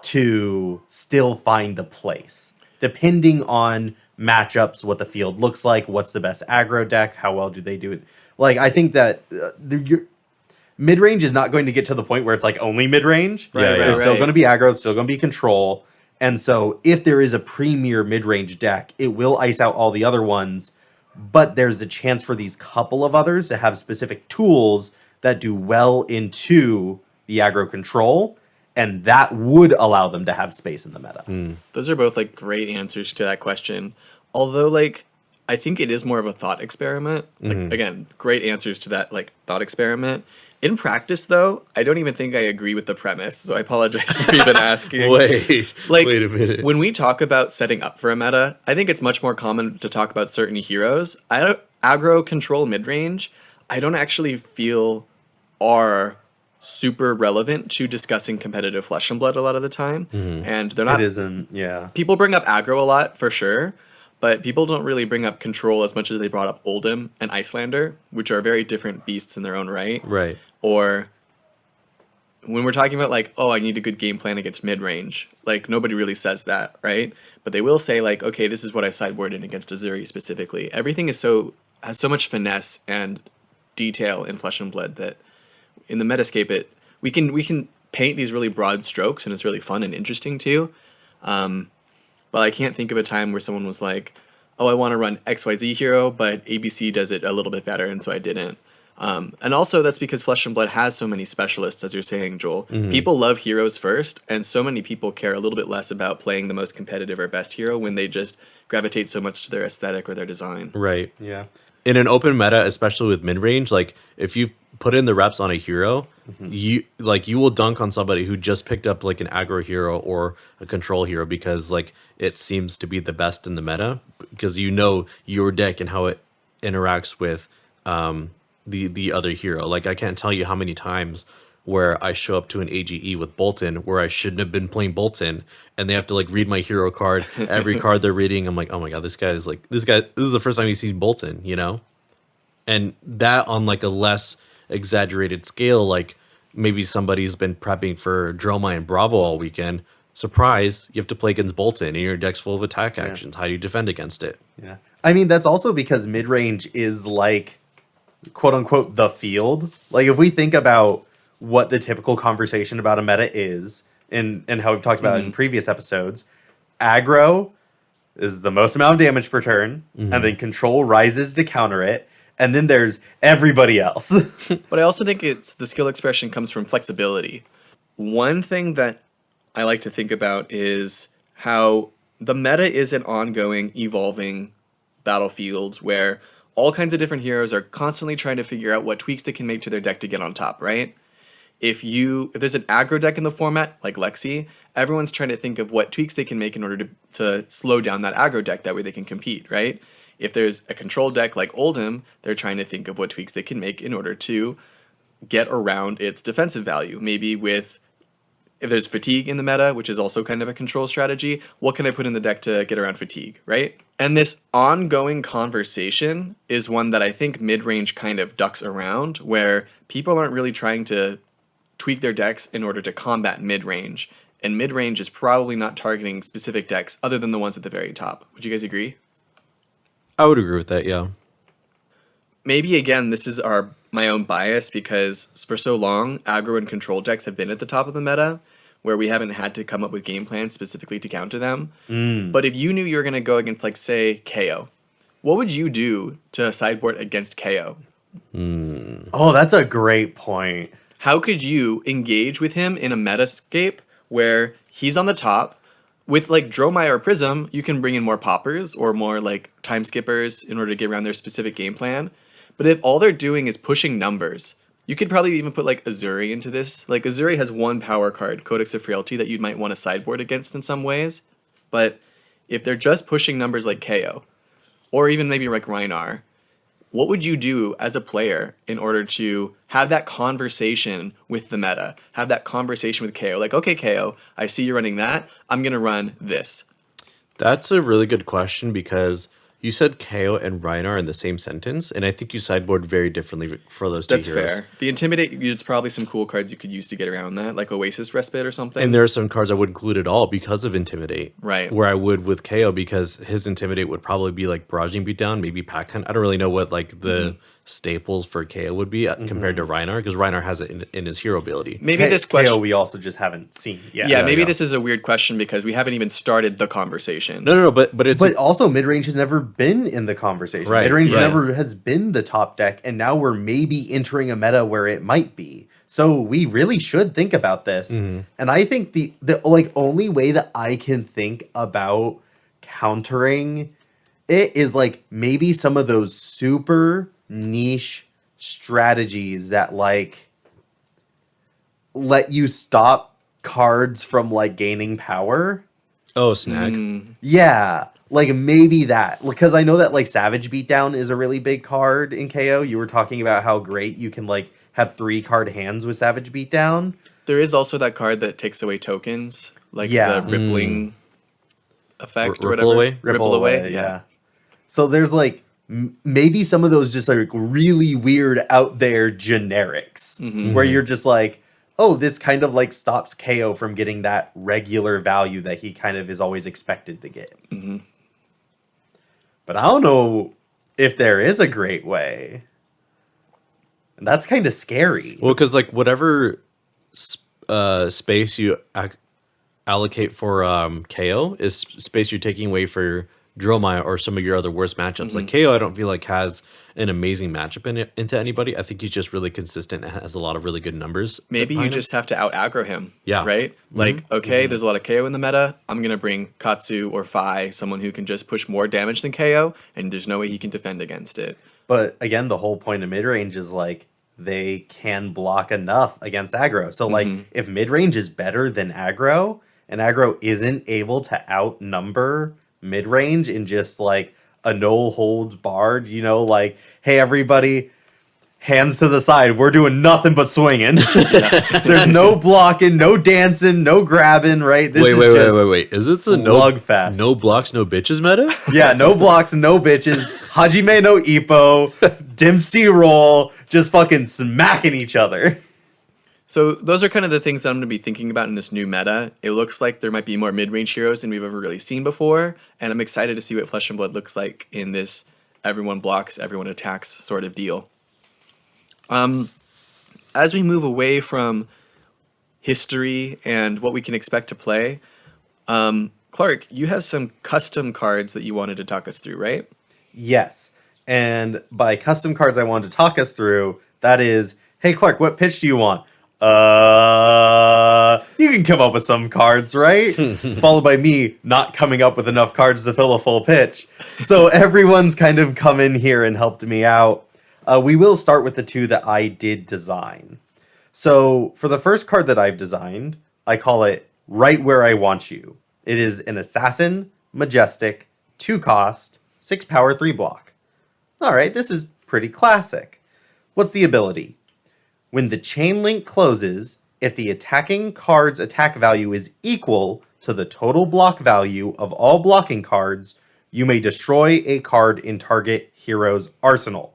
Speaker 1: to still find a place, depending on matchups, what the field looks like, what's the best aggro deck, how well do they do it. Like, I think that mid-range is not going to get to the point where it's like only mid-range. There's still going to be aggro, it's still going to be control. And so if there is a premier mid-range deck, it will ice out all the other ones, but there's a chance for these couple of others to have specific tools that do well into the aggro control, and that would allow them to have space in the meta.
Speaker 2: Those are both like great answers to that question. Although like I think it is more of a thought experiment. Like again, great answers to that like thought experiment. In practice, though, I don't even think I agree with the premise, so I apologize for even asking.
Speaker 3: Wait a minute.
Speaker 2: When we talk about setting up for a meta, I think it's much more common to talk about certain heroes. Aggro control mid-range, I don't actually feel are super relevant to discussing competitive Flesh and Blood a lot of the time. And they're not...
Speaker 1: It isn't, yeah.
Speaker 2: People bring up aggro a lot, for sure, but people don't really bring up control as much as they brought up Oldhim and Icelander, which are very different beasts in their own right.
Speaker 3: Right.
Speaker 2: Or when we're talking about like, oh, I need a good game plan against mid-range, like nobody really says that, right? But they will say like, okay, this is what I sideboard in against Azuri specifically. Everything has so much finesse and detail in Flesh and Blood that in the Metascape we can paint these really broad strokes, and it's really fun and interesting too. But I can't think of a time where someone was like, oh, I want to run XYZ hero, but ABC does it a little bit better, and so I didn't. And also that's because Flesh and Blood has so many specialists, as you're saying, Joel. People love heroes first, and so many people care a little bit less about playing the most competitive or best hero when they just gravitate so much to their aesthetic or their design.
Speaker 3: Right.
Speaker 1: Yeah.
Speaker 3: In an open meta, especially with mid-range, like if you put in the reps on a hero, you will dunk on somebody who just picked up like an aggro hero or a control hero because like it seems to be the best in the meta, because you know your deck and how it interacts with the other hero. Like I can't tell you how many times where I show up to an AGE with Bolton where I shouldn't have been playing Bolton, and they have to like read my hero card. Every card they're reading, I'm like, oh my god, this is the first time you see Bolton, you know? And that on like a less exaggerated scale, like maybe somebody's been prepping for Dromai and Bravo all weekend. Surprise, you have to play against Bolton and your deck's full of attack actions. How do you defend against it?
Speaker 1: Yeah. I mean, that's also because mid-range is like, quote unquote, the field. Like if we think about what the typical conversation about a meta is, and how we've talked about it in previous episodes, aggro is the most amount of damage per turn, and then control rises to counter it, and then there's everybody else.
Speaker 2: But I also think the skill expression comes from flexibility. One thing that I like to think about is how the meta is an ongoing, evolving battlefield where all kinds of different heroes are constantly trying to figure out what tweaks they can make to their deck to get on top, right? If there's an aggro deck in the format, like Lexi, everyone's trying to think of what tweaks they can make in order to slow down that aggro deck, that way they can compete, right? If there's a control deck like Oldhim, they're trying to think of what tweaks they can make in order to get around its defensive value. Maybe if there's fatigue in the meta, which is also kind of a control strategy, what can I put in the deck to get around fatigue, right? And this ongoing conversation is one that I think mid-range kind of ducks around, where people aren't really trying to tweak their decks in order to combat mid-range. And mid-range is probably not targeting specific decks other than the ones at the very top. Would you guys agree?
Speaker 3: I would agree with that, yeah.
Speaker 2: Maybe, again, this is my own bias because for so long, aggro and control decks have been at the top of the meta where we haven't had to come up with game plans specifically to counter them. But if you knew you were going to go against, like, say, KO, what would you do to sideboard against KO?
Speaker 1: Oh, that's a great point.
Speaker 2: How could you engage with him in a metascape where he's on the top? With, like, Dromai or Prism, you can bring in more poppers or more, like, time skippers in order to get around their specific game plan. But if all they're doing is pushing numbers, you could probably even put, like, Azuri into this. Like, Azuri has one power card, Codex of Frailty, that you might want to sideboard against in some ways. But if they're just pushing numbers like KO, or even maybe like Rhinar, what would you do as a player in order to have that conversation with the meta? Have that conversation with KO. Like, okay, KO, I see you're running that. I'm going to run this.
Speaker 3: That's a really good question because you said KO and Rhinar in the same sentence, and I think you sideboard very differently for those two
Speaker 2: That's
Speaker 3: heroes.
Speaker 2: fair. The Intimidate, there's probably some cool cards you could use to get around that, like Oasis Respite or something.
Speaker 3: And there are some cards I wouldn't include at all because of Intimidate.
Speaker 2: Right.
Speaker 3: Where I would with KO because his Intimidate would probably be like Barraging Beatdown, maybe Pack Hunt. I don't really know what like the staples for KO would be compared to Rhinar because Rhinar has it in his hero ability.
Speaker 2: Maybe this question...
Speaker 1: KO we also just haven't seen yet.
Speaker 2: Yeah, maybe this is a weird question because we haven't even started the conversation.
Speaker 3: No, but it's...
Speaker 1: But also, midrange has never been in the conversation.
Speaker 3: Right,
Speaker 1: Midrange
Speaker 3: right.
Speaker 1: never has been the top deck, and now we're maybe entering a meta where it might be. So we really should think about this. And I think the like only way that I can think about countering it is like maybe some of those super niche strategies that like let you stop cards from like gaining power.
Speaker 3: Oh, snag.
Speaker 1: Yeah, like maybe that, because I know that like Savage Beatdown is a really big card in KO. You were talking about how great you can like have 3-card hands with Savage Beatdown.
Speaker 2: There is also that card that takes away tokens, like
Speaker 1: Yeah.
Speaker 2: the rippling effect or
Speaker 3: Ripple
Speaker 2: whatever.
Speaker 3: away?
Speaker 2: Ripple away, yeah.
Speaker 1: So there's like maybe some of those just like really weird out there generics where you're just like, oh, this kind of like stops KO from getting that regular value that he kind of is always expected to get. But I don't know if there is a great way. And that's kind of scary.
Speaker 3: Well, because like whatever space you allocate for KO is space you're taking away for Dromai or some of your other worst matchups. Like KO, I don't feel like has an amazing matchup into anybody. I think he's just really consistent and has a lot of really good numbers.
Speaker 2: Maybe you
Speaker 3: behind him.
Speaker 2: just have to out aggro him.
Speaker 3: Yeah.
Speaker 2: Right? Like, okay, there's a lot of KO in the meta. I'm going to bring Katsu or Fi, someone who can just push more damage than KO, and there's no way he can defend against it.
Speaker 1: But again, the whole point of midrange is like they can block enough against aggro. So like if midrange is better than aggro and aggro isn't able to outnumber midrange in just like a no holds barred, you know, like, hey, everybody, hands to the side. We're doing nothing but swinging. There's no blocking, no dancing, no grabbing, right? This
Speaker 3: Wait. Is this the
Speaker 1: slugfest.
Speaker 3: no blocks, no bitches meta?
Speaker 1: Yeah, no blocks, no bitches. Hajime no Ippo, Dempsey roll, just fucking smacking each other.
Speaker 2: So those are kind of the things that I'm going to be thinking about in this new meta. It looks like there might be more mid-range heroes than we've ever really seen before, and I'm excited to see what Flesh and Blood looks like in this everyone blocks, everyone attacks sort of deal. As we move away from history and what we can expect to play, Clark, you have some custom cards that you wanted to talk us through, right?
Speaker 1: Yes. And by custom cards I wanted to talk us through, that is, hey Clark, what pitch do you want? You can come up with some cards, right? Followed by me not coming up with enough cards to fill a full pitch. So everyone's kind of come in here and helped me out. We will start with the two that I did design. So for the first card that I've designed, I call it Right Where I Want You. It is an Assassin, Majestic, 2-cost, 6 power, 3 block. All right, this is pretty classic. What's the ability? When the chain link closes, if the attacking card's attack value is equal to the total block value of all blocking cards, you may destroy a card in target hero's arsenal.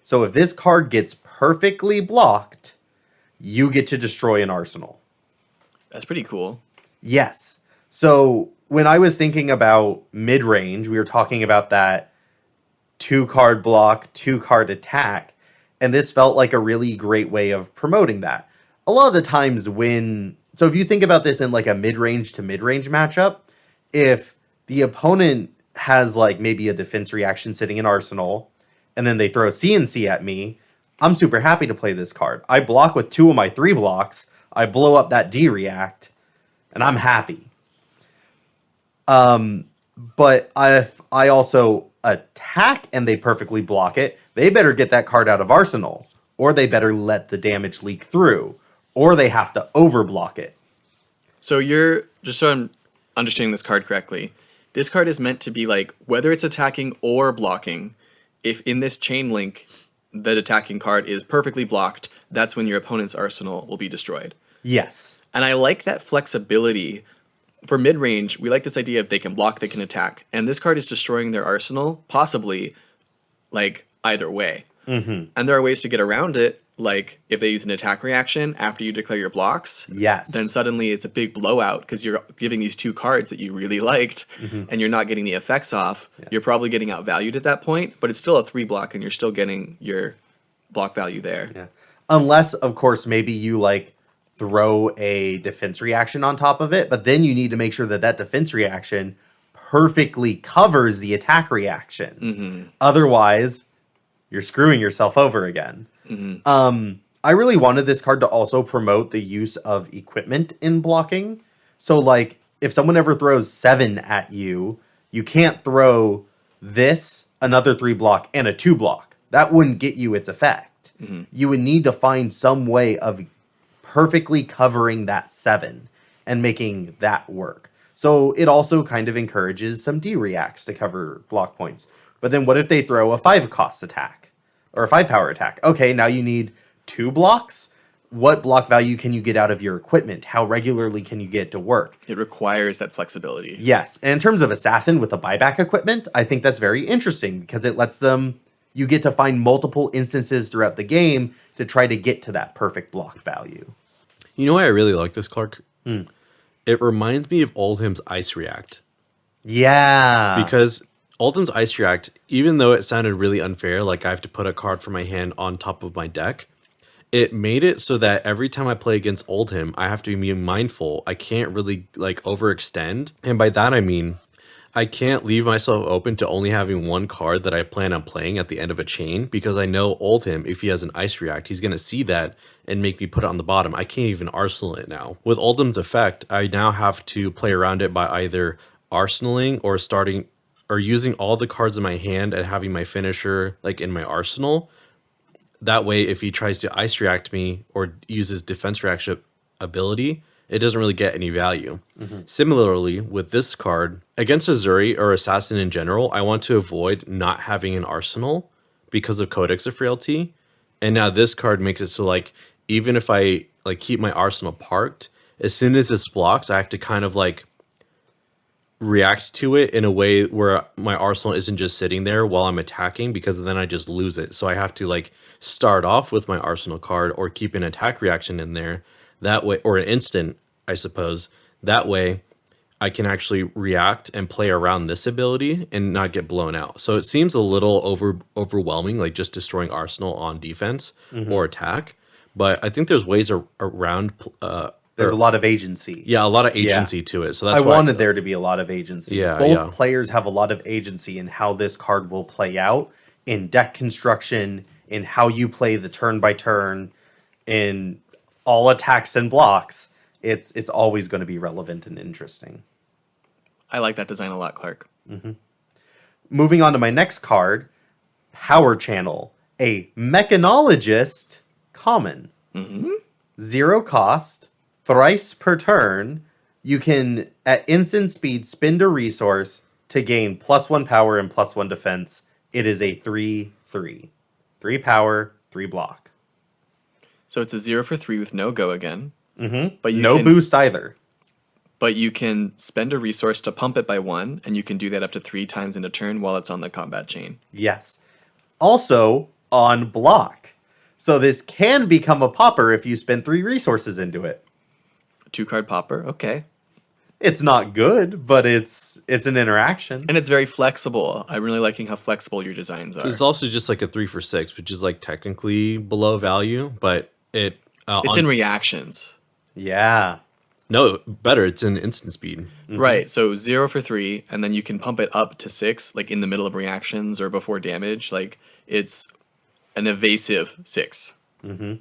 Speaker 1: So if this card gets perfectly blocked, you get to destroy an arsenal.
Speaker 2: That's pretty cool.
Speaker 1: Yes. So when I was thinking about mid-range, we were talking about that 2-card block, 2-card attack, and this felt like a really great way of promoting that. A lot of the times so if you think about this in like a mid-range to mid-range matchup, if the opponent has like maybe a defense reaction sitting in arsenal, and then they throw CNC at me, I'm super happy to play this card. I block with 2 of my 3 blocks, I blow up that D-react, and I'm happy. But if I also attack and they perfectly block it, they better get that card out of arsenal, or they better let the damage leak through, or they have to overblock it.
Speaker 2: So just so I'm understanding this card correctly, this card is meant to be like, whether it's attacking or blocking, if in this chain link, the attacking card is perfectly blocked, that's when your opponent's arsenal will be destroyed.
Speaker 1: Yes.
Speaker 2: And I like that flexibility. For mid-range, we like this idea of they can block, they can attack. And this card is destroying their arsenal, possibly, like, either way. Mm-hmm. And there are ways to get around it, like, if they use an attack reaction after you declare your blocks,
Speaker 1: Yes.
Speaker 2: then suddenly it's a big blowout because you're giving these 2 cards that you really liked, and you're not getting the effects off. Yeah. You're probably getting outvalued at that point, but it's still a 3 block, and you're still getting your block value there.
Speaker 1: Yeah. Unless, of course, maybe you, like, throw a defense reaction on top of it, but then you need to make sure that that defense reaction perfectly covers the attack reaction. Mm-hmm. Otherwise, you're screwing yourself over again. Mm-hmm. I really wanted this card to also promote the use of equipment in blocking. So, like, if someone ever throws 7 at you, you can't throw this, another 3 block, and a 2 block. That wouldn't get you its effect. Mm-hmm. You would need to find some way of perfectly covering that 7 and making that work. So it also kind of encourages some D-reacts to cover block points. But then what if they throw a 5-cost attack or a 5-power attack? Okay, now you need 2 blocks. What block value can you get out of your equipment? How regularly can you get it to work?
Speaker 2: It requires that flexibility.
Speaker 1: Yes, and in terms of Assassin with the buyback equipment, I think that's very interesting because it lets you get to find multiple instances throughout the game to try to get to that perfect block value.
Speaker 3: You know why I really like this card? It reminds me of Oldham's Ice React.
Speaker 1: Yeah.
Speaker 3: Because Oldham's Ice React, even though it sounded really unfair, like I have to put a card from my hand on top of my deck, it made it so that every time I play against Oldham, I have to be mindful. I can't really like overextend. And by that I mean, I can't leave myself open to only having 1 card that I plan on playing at the end of a chain, because I know Oldham, if he has an Ice React, he's going to see that and make me put it on the bottom. I can't even arsenal it now. With Oldham's effect, I now have to play around it by either arsenaling or using all the cards in my hand and having my finisher like in my arsenal. That way, if he tries to Ice React me or uses defense reaction ability, it doesn't really get any value. Mm-hmm. Similarly, with this card, against Azuri or Assassin in general, I want to avoid not having an arsenal because of Codex of Frailty. And now this card makes it so, like, even if I like keep my arsenal parked, as soon as this blocks, I have to kind of like react to it in a way where my arsenal isn't just sitting there while I'm attacking, because then I just lose it. So I have to like start off with my arsenal card or keep an attack reaction in there. That way, or an instant, I suppose. That way, I can actually react and play around this ability and not get blown out. So it seems a little overwhelming, like just destroying Arsenal on defense or attack. But I think there's ways around.
Speaker 1: There's a lot of agency.
Speaker 3: Yeah, a lot of agency to it. So that's
Speaker 1: I wanted there to be a lot of agency.
Speaker 3: Yeah,
Speaker 1: Both players have a lot of agency in how this card will play out in deck construction, in how you play the turn by turn, in all attacks and blocks. It's always going to be relevant and interesting.
Speaker 2: I like that design a lot, Clark.
Speaker 1: Mm-hmm. Moving on to my next card, Power Channel, a Mechanologist common. 0 cost, thrice per turn. You can, at instant speed, spend a resource to gain +1 power and +1 defense. It is a 3/3. 3 power, 3 block.
Speaker 2: So it's a 0 for 3 with no go again.
Speaker 1: Mm-hmm. But no boost either.
Speaker 2: But you can spend a resource to pump it by 1, and you can do that up to 3 times in a turn while it's on the combat chain.
Speaker 1: Yes. Also on block. So this can become a popper if you spend 3 resources into it.
Speaker 2: 2-card popper. Okay.
Speaker 1: It's not good, but it's an interaction.
Speaker 2: And it's very flexible. I'm really liking how flexible your designs are.
Speaker 3: It's also just like a 3 for 6, which is like technically below value, but
Speaker 2: it's in reactions.
Speaker 1: Yeah.
Speaker 3: No, better. It's in instant speed.
Speaker 2: Right. So 0 for 3, and then you can pump it up to 6, like in the middle of reactions or before damage. Like it's an evasive 6.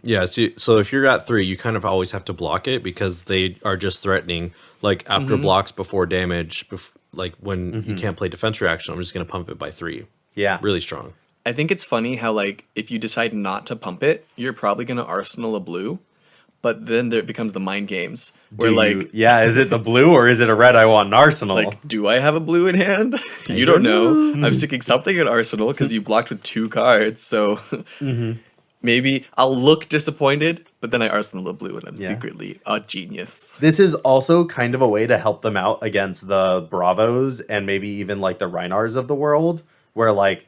Speaker 3: Yeah. So if you're at 3, you kind of always have to block it because they are just threatening. Like after blocks before damage, like when you can't play defense reaction, I'm just going to pump it by 3.
Speaker 1: Yeah.
Speaker 3: Really strong.
Speaker 2: I think it's funny how, like, if you decide not to pump it, you're probably going to arsenal a blue. But then there becomes the mind games where,
Speaker 1: is it the blue or is it a red I want in Arsenal?
Speaker 2: like, do I have a blue in hand? You don't know. I'm sticking something in Arsenal because you blocked with 2 cards. So maybe I'll look disappointed, but then I arsenal a blue and I'm secretly a genius.
Speaker 1: This is also kind of a way to help them out against the Bravos and maybe even like the Reinars of the world, where like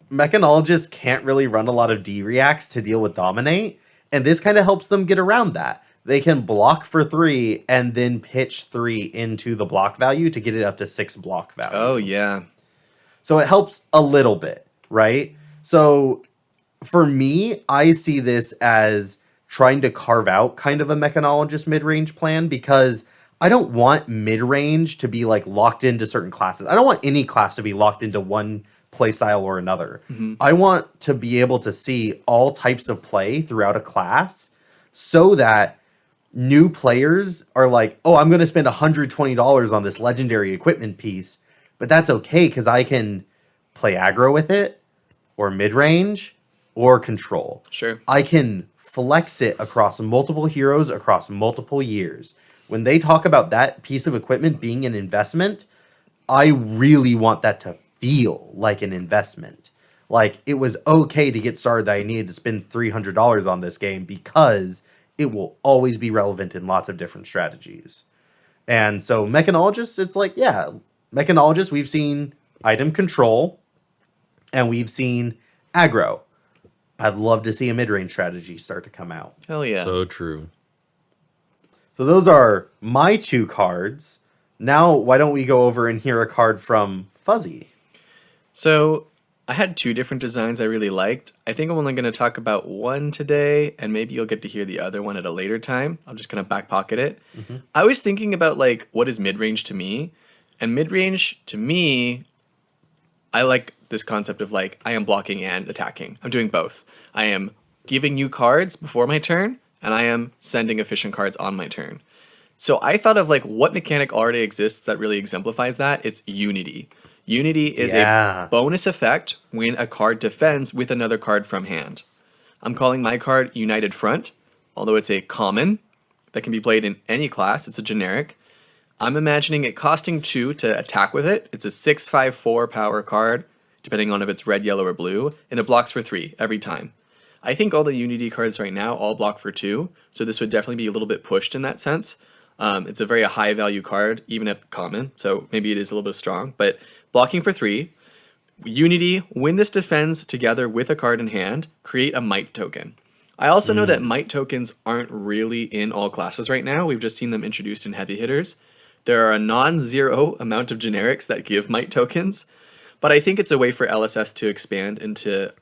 Speaker 1: Mechanologists can't really run a lot of D-reacts to deal with Dominate. And this kind of helps them get around that. They can block for 3 and then pitch 3 into the block value to get it up to 6 block value.
Speaker 2: Oh, yeah.
Speaker 1: So it helps a little bit, right? So for me, I see this as trying to carve out kind of a Mechanologist mid-range plan because I don't want mid-range to be like locked into certain classes. I don't want any class to be locked into one playstyle or another. I want to be able to see all types of play throughout a class so that new players are like, oh, I'm going to spend $120 on this legendary equipment piece, but that's okay because I can play aggro with it or mid-range or control.
Speaker 2: Sure.
Speaker 1: I can flex it across multiple heroes across multiple years. When they talk about that piece of equipment being an investment, I really want that to feel like an investment. Like it was okay to get started that I needed to spend $300 on this game because it will always be relevant in lots of different strategies. And so Mechanologists, it's like, yeah, Mechanologists, we've seen item control and we've seen aggro. I'd love to see a mid-range strategy start to come out.
Speaker 2: Hell yeah.
Speaker 3: So true.
Speaker 1: So those are my 2 cards. Now, why don't we go over and hear a card from Fuzzy?
Speaker 2: So I had 2 different designs I really liked. I think I'm only going to talk about one today, and maybe you'll get to hear the other one at a later time. I'm just going to back pocket it. I was thinking about, like, what is mid-range to me? And mid-range, to me, I like this concept of, like, I am blocking and attacking. I'm doing both. I am giving you cards before my turn, and I am sending efficient cards on my turn. So I thought of, like, what mechanic already exists that really exemplifies that? It's Unity. Unity is a bonus effect when a card defends with another card from hand. I'm calling my card United Front, although it's a common that can be played in any class. It's a generic. I'm imagining it costing 2 to attack with it. It's a 6/5/4 power card, depending on if it's red, yellow, or blue, and it blocks for 3 every time. I think all the Unity cards right now all block for 2, so this would definitely be a little bit pushed in that sense. It's a very high value card, even at common, so maybe it is a little bit strong, but blocking for 3. Unity, when this defends together with a card in hand, create a might token. I also know that might tokens aren't really in all classes right now. We've just seen them introduced in heavy hitters. There are a non-zero amount of generics that give might tokens, but I think it's a way for LSS to expand into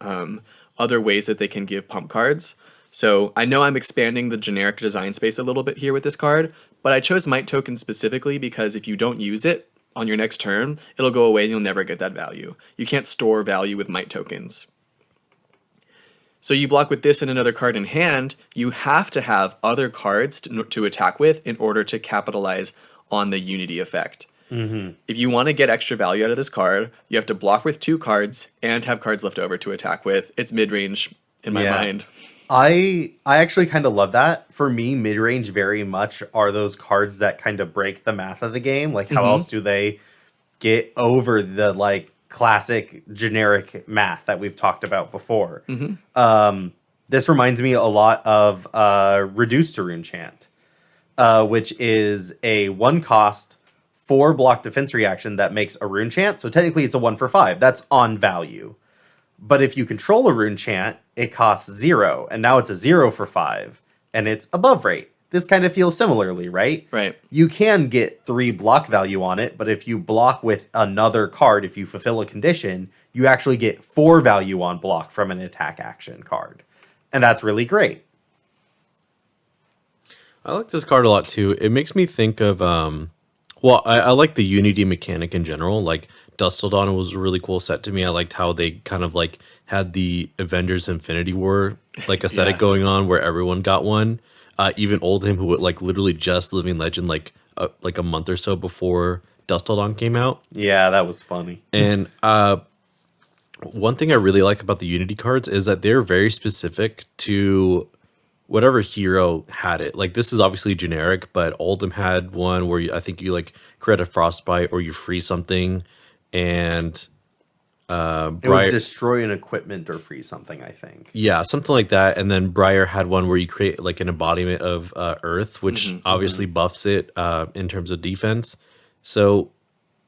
Speaker 2: other ways that they can give pump cards. So I know I'm expanding the generic design space a little bit here with this card, but I chose might token specifically because if you don't use it on your next turn, it'll go away and you'll never get that value. You can't store value with might tokens. So you block with this and another card in hand, you have to have other cards to attack with in order to capitalize on the Unity effect. If you want to get extra value out of this card, you have to block with 2 cards and have cards left over to attack with. It's mid-range in my mind.
Speaker 1: I actually kind of love that. For me, mid-range very much are those cards that kind of break the math of the game. Like, how else do they get over the, like, classic generic math that we've talked about before? This reminds me a lot of Reduce to Rune Chant, which is a 1-cost 4 block defense reaction that makes a Rune Chant. So technically it's a 1 for 5. That's on value. But if you control a rune chant, it costs 0, and now it's a 0 for 5, and it's above rate. This kind of feels similarly, right?
Speaker 2: Right.
Speaker 1: You can get 3 block value on it, but if you block with another card, if you fulfill a condition, you actually get 4 value on block from an attack action card. And that's really great.
Speaker 3: I like this card a lot too. It makes me think of, I like the Unity mechanic in general. Like Dust Till Dawn was a really cool set to me. I liked how they kind of like had the Avengers Infinity War like aesthetic going on where everyone got one. Even Oldham, who like literally just Living Legend like a month or so before Dust Till Dawn came out.
Speaker 1: Yeah, that was funny.
Speaker 3: And one thing I really like about the Unity cards is that they're very specific to whatever hero had it. Like this is obviously generic, but Oldham had one where I think you like create a frostbite or you free something, and
Speaker 1: It was destroy an equipment or free something, I think.
Speaker 3: Yeah, something like that. And then Briar had one where you create like an embodiment of Earth, which obviously buffs it in terms of defense. So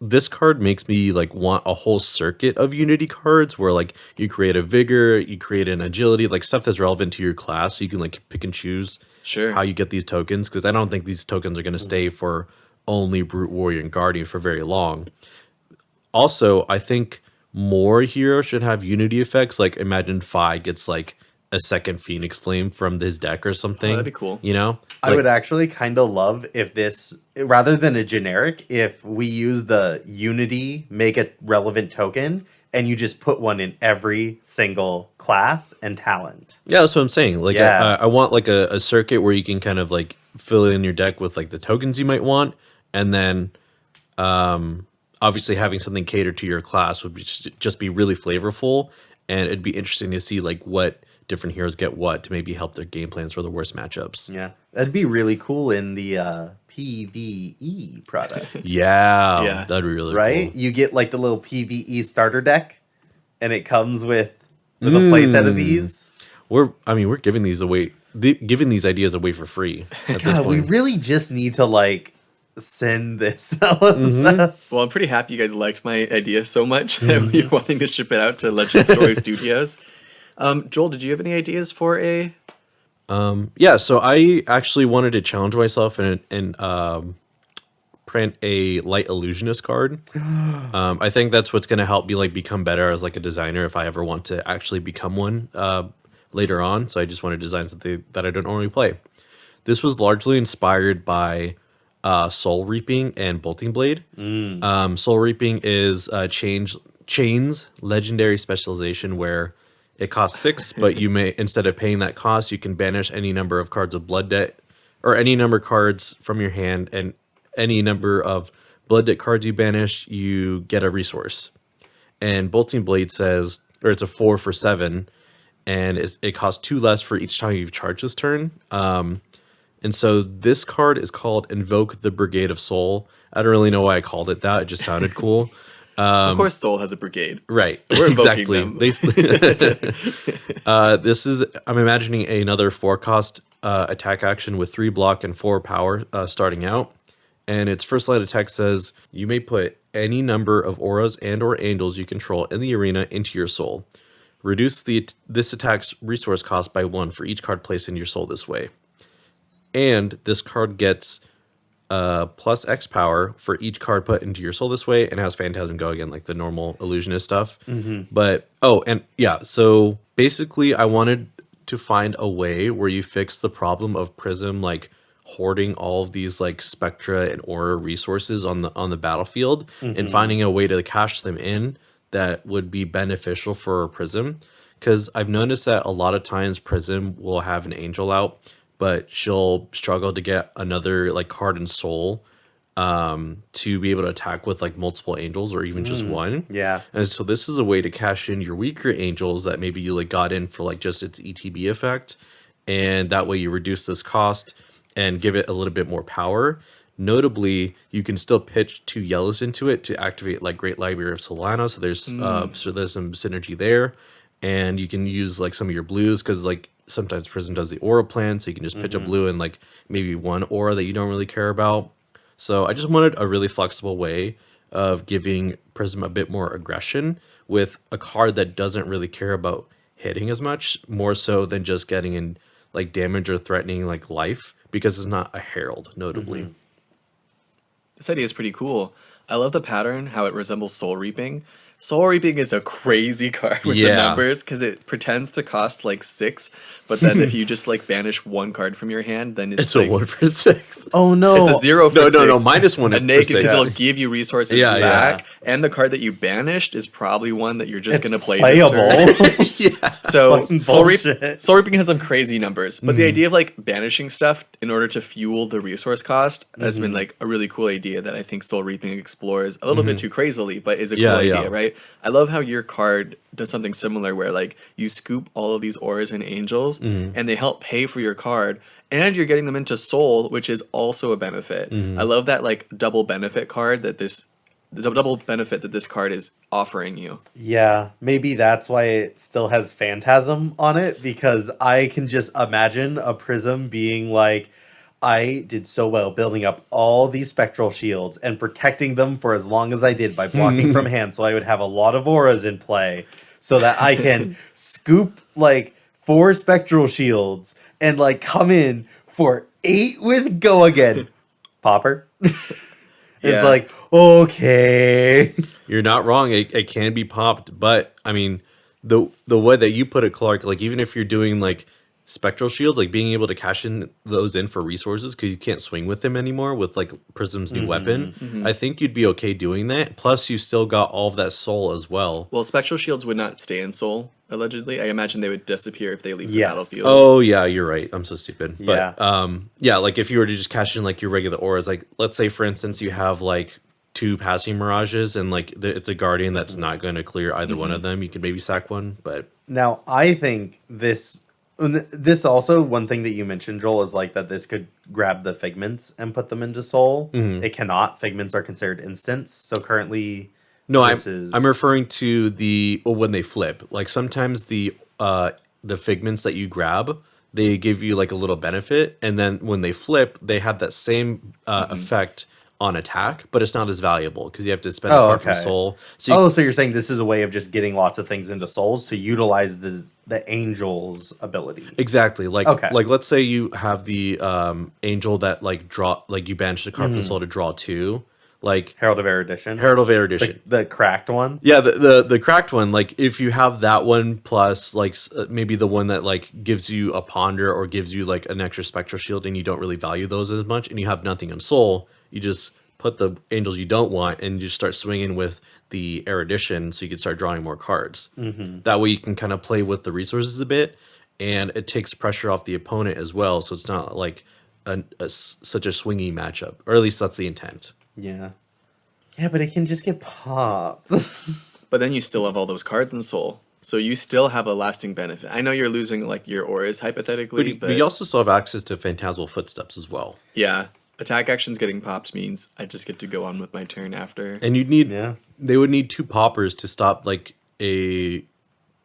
Speaker 3: this card makes me like want a whole circuit of Unity cards where like you create a Vigor, you create an Agility, like stuff that's relevant to your class. So you can like pick and choose how you get these tokens. Because I don't think these tokens are going to stay for only Brute Warrior and Guardian for very long. Also, I think more heroes should have Unity effects. Like imagine Fi gets like a second Phoenix Flame from his deck or something.
Speaker 2: Oh, that'd be cool.
Speaker 3: You know?
Speaker 1: I would actually kind of love if this, rather than a generic, if we use the Unity make a relevant token and you just put one in every single class and talent.
Speaker 3: Yeah, that's what I'm saying. Like I want like a circuit where you can kind of like fill in your deck with like the tokens you might want, and then obviously having something catered to your class would be just be really flavorful, and it'd be interesting to see like what different heroes get what to maybe help their game plans for the worst matchups.
Speaker 1: Yeah, that'd be really cool in the PvE product.
Speaker 3: Yeah, that'd be really
Speaker 1: right.
Speaker 3: cool.
Speaker 1: You get like the little PvE starter deck, and it comes with a playset of these.
Speaker 3: We're giving these away, giving these ideas away for free. At this point.
Speaker 1: We really just need to like send this LSS.
Speaker 2: Well, I'm pretty happy you guys liked my idea so much that you're wanting to ship it out to Legend Story Studios. Joel, did you have any ideas for a?
Speaker 3: Yeah, so I actually wanted to challenge myself and print a Light Illusionist card. I think that's what's going to help me like become better as like a designer if I ever want to actually become one later on. So I just want to design something that I don't normally play. This was largely inspired by Soul Reaping and Bolting Blade. Soul Reaping is Chain's legendary specialization where it costs 6, but you may, instead of paying that cost, you can banish any number of cards of Blood Debt, or any number of cards from your hand, and any number of Blood Debt cards you banish, you get a resource. And Bolting Blade says, or it's a 4 for 7, and it costs 2 less for each time you've charged this turn. And so this card is called Invoke the Brigade of Soul. I don't really know why I called it that. It just sounded cool.
Speaker 2: Of course, Soul has a brigade.
Speaker 3: Right.
Speaker 2: We're
Speaker 3: exactly.
Speaker 2: them.
Speaker 3: This is, I'm imagining another 4-cost attack action with 3 block and 4 power starting out. And its first line of text says, you may put any number of auras and or angels you control in the arena into your soul. Reduce this attack's resource cost by 1 for each card placed in your soul this way. And this card gets plus X power for each card put into your soul this way, and has Phantasm Go again, like the normal illusionist stuff. But so basically I wanted to find a way where you fix the problem of Prism like hoarding all of these like Spectra and Aura resources on the battlefield, and finding a way to cash them in that would be beneficial for Prism. Because I've noticed that a lot of times Prism will have an angel out, but she'll struggle to get another like card in soul to be able to attack with like multiple angels or even just one.
Speaker 1: Yeah.
Speaker 3: And so this is a way to cash in your weaker angels that maybe you like got in for like just its ETB effect. And that way you reduce this cost and give it a little bit more power. Notably, you can still pitch 2 yellows into it to activate like Great Library of Solana. So there's some synergy there. And you can use like some of your blues because like sometimes Prism does the aura plan, so you can just pitch a blue and like maybe 1 aura that you don't really care about. So I just wanted a really flexible way of giving Prism a bit more aggression with a card that doesn't really care about hitting as much, more so than just getting in like damage or threatening like life, because it's not a herald, notably.
Speaker 2: This idea is pretty cool. I love the pattern, how it resembles Soul Reaping. Soul Reaping is a crazy card with the numbers because it pretends to cost like 6, but then if you just like banish one card from your hand, then it's like,
Speaker 3: a 1 for 6.
Speaker 1: Oh no!
Speaker 2: it's a 0 for 6.
Speaker 3: No, -1
Speaker 2: a
Speaker 3: for
Speaker 2: naked
Speaker 3: 6.
Speaker 2: because it'll give you resources
Speaker 3: Yeah,
Speaker 2: back, and the card that you banished is probably one that you're just
Speaker 1: It's
Speaker 2: gonna play.
Speaker 1: playable.
Speaker 3: Yeah.
Speaker 2: So
Speaker 1: fucking
Speaker 2: Soul
Speaker 1: bullshit.
Speaker 2: Reaping has some crazy numbers, but the idea of like banishing stuff in order to fuel the resource cost has been like a really cool idea that I think Soul Reaping explores a little bit too crazily, but is a cool idea, right? I love how your card does something similar where like you scoop all of these auras and angels and they help pay for your card, and you're getting them into soul, which is also a benefit. I love that like double benefit that this card is offering you.
Speaker 1: Yeah, maybe that's why it still has Phantasm on it, because I can just imagine a Prism being like, I did so well building up all these spectral shields and protecting them for as long as I did by blocking from hand, so I would have a lot of auras in play so that I can scoop like 4 spectral shields and like come in for 8 with go again. Popper. It's like, okay.
Speaker 3: You're not wrong. It can be popped, but I mean, the way that you put it, Clark, like even if you're doing like spectral shields, like being able to cash in those in for resources because you can't swing with them anymore with like Prism's new weapon, I think you'd be okay doing that. Plus, you still got all of that soul as well.
Speaker 2: Well, spectral shields would not stay in soul, allegedly. I imagine they would disappear if they leave the
Speaker 1: Yes.
Speaker 2: battlefield.
Speaker 3: Oh yeah, you're right. I'm so stupid.
Speaker 1: Yeah.
Speaker 3: But yeah, like if you were to just cash in like your regular auras, like let's say for instance you have like 2 passing mirages and like it's a guardian that's not going to clear either one of them, you could maybe sack one. But
Speaker 1: Now, I think this also, one thing that you mentioned, Joel, is like that this could grab the figments and put them into soul. It cannot. Figments are considered instants. So currently,
Speaker 3: no,
Speaker 1: this
Speaker 3: I'm referring to when they flip. Like sometimes the figments that you grab, they give you like a little benefit, and then when they flip, they have that same effect on attack, but it's not as valuable because you have to spend a card from soul. So
Speaker 1: so you're saying this is a way of just getting lots of things into souls to utilize the angel's ability.
Speaker 3: Exactly. Like
Speaker 1: Okay.
Speaker 3: like let's say you have the angel that like you banish the card from the soul to draw 2. Like
Speaker 1: Herald of Erudition. The cracked one.
Speaker 3: Yeah, the cracked one. Like if you have that one plus like maybe the one that like gives you a ponder or gives you like an extra spectral shield, and you don't really value those as much, and you have nothing on soul, you just put the angels you don't want and you start swinging with the erudition, so you can start drawing more cards. That way you can kind of play with the resources a bit, and it takes pressure off the opponent as well, so it's not like such a swingy matchup, or at least that's the intent.
Speaker 1: Yeah, but it can just get popped.
Speaker 2: But then you still have all those cards in soul. So you still have a lasting benefit. I know you're losing like your auras hypothetically, but
Speaker 3: you also still have access to Phantasmal Footsteps as well.
Speaker 2: Yeah. Attack actions getting popped means I just get to go on with my turn after.
Speaker 3: And they would need 2 poppers to stop like a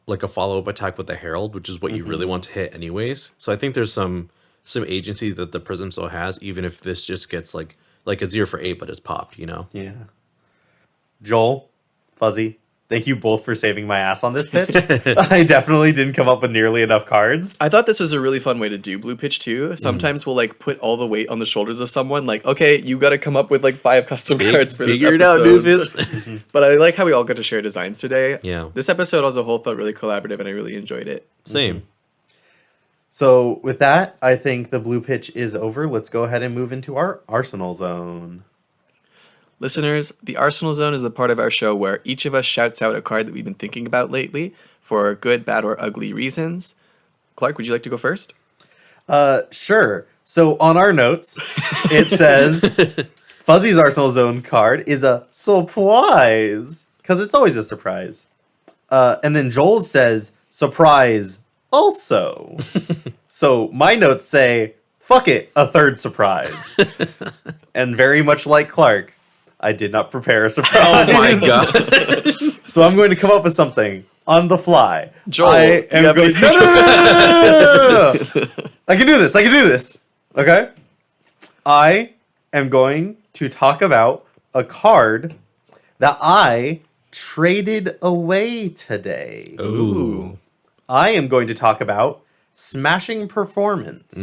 Speaker 3: follow-up attack with the Herald, which is what you really want to hit anyways. So I think there's some agency that the Prism still has, even if this just gets like a 0 for 8, but it's popped, you know?
Speaker 1: Yeah. Joel, Fuzzy, thank you both for saving my ass on this pitch. I definitely didn't come up with nearly enough cards.
Speaker 2: I thought this was a really fun way to do blue pitch too. Sometimes we'll like put all the weight on the shoulders of someone. Like, okay, you got to come up with like 5 custom cards for this
Speaker 3: Figure it
Speaker 2: episode.
Speaker 3: out, doofus.
Speaker 2: But I like how we all got to share designs today.
Speaker 3: Yeah.
Speaker 2: This episode as a whole felt really collaborative, and I really enjoyed it.
Speaker 3: Same.
Speaker 1: So with that, I think the blue pitch is over. Let's go ahead and move into our Arsenal Zone.
Speaker 2: Listeners, the Arsenal Zone is the part of our show where each of us shouts out a card that we've been thinking about lately for good, bad, or ugly reasons. Clark, would you like to go first?
Speaker 1: Sure. So on our notes, it says Fuzzy's Arsenal Zone card is a surprise, because it's always a surprise. And then Joel says surprise also. So my notes say, fuck it, a third surprise. And very much like Clark, I did not prepare a surprise.
Speaker 3: Oh my god.
Speaker 1: So I'm going to come up with something on the fly.
Speaker 2: Joel,
Speaker 1: I
Speaker 2: do you have anything?
Speaker 1: No. I can do this. Okay? I am going to talk about a card that I traded away today.
Speaker 2: Ooh.
Speaker 1: I am going to talk about Smashing Performance.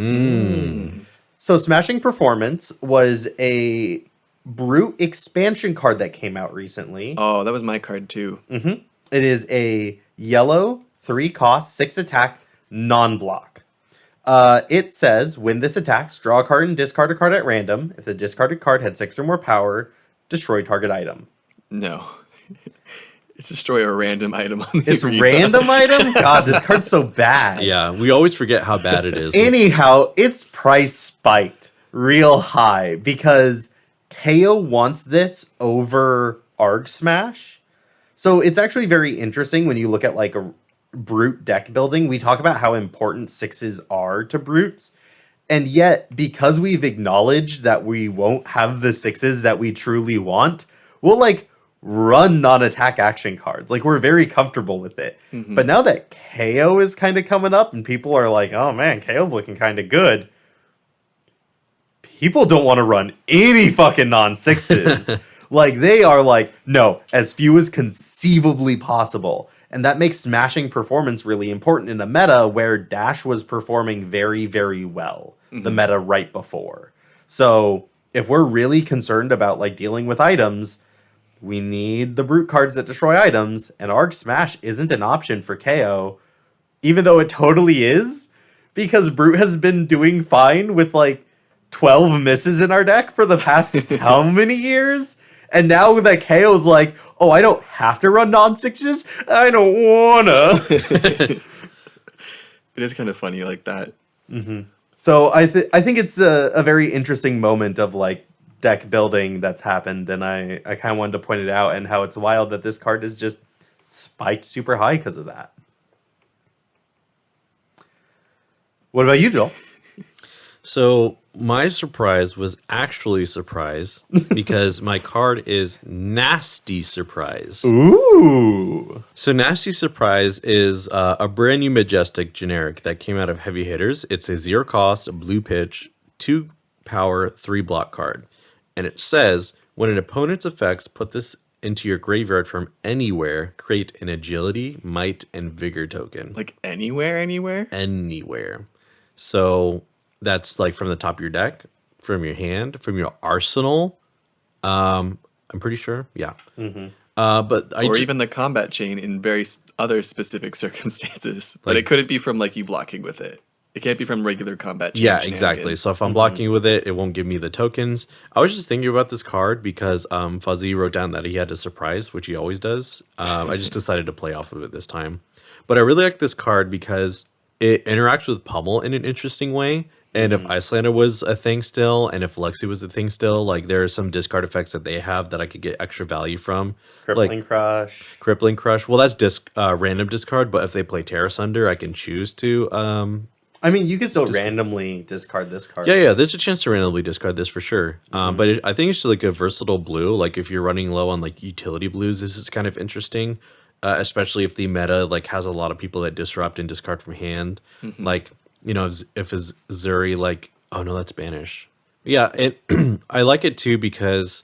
Speaker 1: So Smashing Performance was a Brute expansion card that came out recently.
Speaker 2: Oh, that was my card too.
Speaker 1: It is a yellow, 3 cost, 6 attack, non-block. It says, when this attacks, draw a card and discard a card at random. If the discarded card had 6 or more power, destroy target item.
Speaker 2: No. It's destroy a random item on the
Speaker 1: It's
Speaker 2: arena.
Speaker 1: random item? God, this card's so bad.
Speaker 3: Yeah, we always forget how bad it is.
Speaker 1: Anyhow, its price spiked real high because KO wants this over Arg Smash. So it's actually very interesting when you look at like a Brute deck building. We talk about how important 6s are to Brutes. And yet, because we've acknowledged that we won't have the 6s that we truly want, we'll like run non-attack action cards. Like, we're very comfortable with it. But now that KO is kind of coming up and people are like, oh man, KO's looking kind of good, people don't want to run any fucking non-6s. Like, they are like, no, as few as conceivably possible. And that makes Smashing Performance really important in a meta where Dash was performing very, very well. The meta right before. So if we're really concerned about like dealing with items, we need the Brute cards that destroy items, and Arg Smash isn't an option for KO, even though it totally is, because Brute has been doing fine with like 12 misses in our deck for the past how many years? And now that KO's like, oh, I don't have to run non-6s, I don't wanna.
Speaker 2: It is kind of funny like that.
Speaker 1: So I think it's a very interesting moment of like deck building that's happened, and I kind of wanted to point it out, and how it's wild that this card is just spiked super high because of that. What about you, Joel?
Speaker 3: So my surprise was actually surprise because my card is Nasty Surprise.
Speaker 1: Ooh.
Speaker 3: So Nasty Surprise is a brand new Majestic generic that came out of Heavy Hitters. It's a 0 cost, a blue pitch, 2 power, 3 block card. And it says, when an opponent's effects put this into your graveyard from anywhere, create an agility, might, and vigor token.
Speaker 2: Like anywhere?
Speaker 3: Anywhere. So that's like from the top of your deck, from your hand, from your arsenal. I'm pretty sure. Yeah. But
Speaker 2: Or even the combat chain in very other specific circumstances. But it couldn't be from like you blocking with it. It can't be from regular combat chain.
Speaker 3: Yeah, exactly. So if I'm blocking with it, it won't give me the tokens. I was just thinking about this card because Fuzzy wrote down that he had a surprise, which he always does. I just decided to play off of it this time. But I really like this card because it interacts with Pummel in an interesting way. And if Icelander was a thing still, and if Lexi was a thing still, like there are some discard effects that they have that I could get extra value from.
Speaker 1: Crippling Crush.
Speaker 3: Crippling Crush. Well, that's random discard, but if they play Terra Sunder, I can choose to...
Speaker 1: I mean, you can still randomly discard this card.
Speaker 3: Yeah, there's a chance to randomly discard this for sure. But I think it's just like a versatile blue. Like if you're running low on like utility blues, this is kind of interesting. Especially if the meta like has a lot of people that disrupt and discard from hand. Like, you know, if is Zuri like, oh no, that's Spanish. Yeah, I like it too because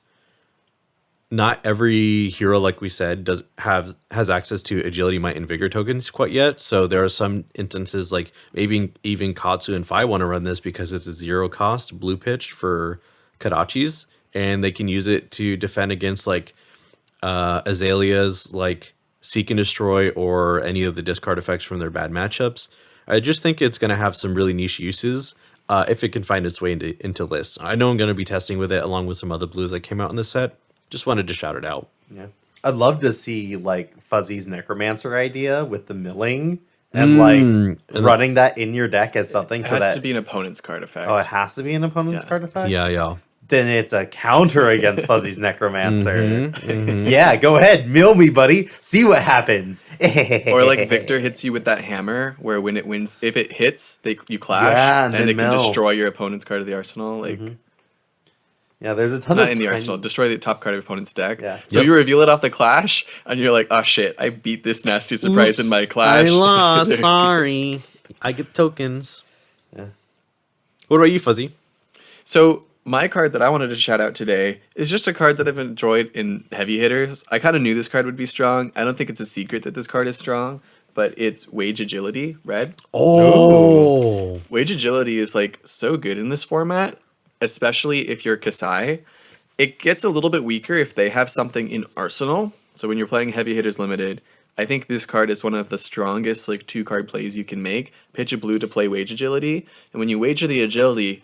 Speaker 3: not every hero, like we said, has access to agility, might, and vigor tokens quite yet. So there are some instances like maybe even Katsu and Fi want to run this because it's a 0 cost blue pitch for Kadachis, and they can use it to defend against like Azaleas, like Seek and Destroy, or any of the discard effects from their bad matchups. I just think it's going to have some really niche uses if it can find its way into lists. I know I'm going to be testing with it along with some other blues that came out in this set. Just wanted to shout it out.
Speaker 1: Yeah. I'd love to see like Fuzzy's Necromancer idea with the milling and like running that in your deck as something.
Speaker 2: It has to be an opponent's card effect.
Speaker 1: Oh, it has to be an opponent's card effect?
Speaker 3: Yeah.
Speaker 1: Then it's a counter against Fuzzy's Necromancer. Yeah, go ahead, mill me, buddy. See what happens.
Speaker 2: Or like Victor hits you with that hammer, where when it wins, if it hits, you clash, and it can destroy your opponent's card of the arsenal. Like,
Speaker 1: yeah, there's a ton
Speaker 2: not
Speaker 1: of
Speaker 2: in the arsenal, destroy the top card of your opponent's deck.
Speaker 1: Yeah.
Speaker 2: So you reveal it off the clash, and you're like, oh shit, I beat this nasty surprise in my clash.
Speaker 3: I lost. Sorry. I get tokens.
Speaker 1: Yeah.
Speaker 3: What about you, Fuzzy?
Speaker 2: So My card that I wanted to shout out today is just a card that I've enjoyed in heavy hitters. I kind of knew this card would be strong. I don't think it's a secret that this card is strong, but it's Wage Agility, red.
Speaker 3: Oh.
Speaker 2: Wage Agility is like so good in this format, especially if you're Kasai. It gets a little bit weaker if they have something in Arsenal. So when you're playing Heavy Hitters Limited, I think this card is one of the strongest like 2-card plays you can make. Pitch a blue to play Wage Agility, and when you wager the agility,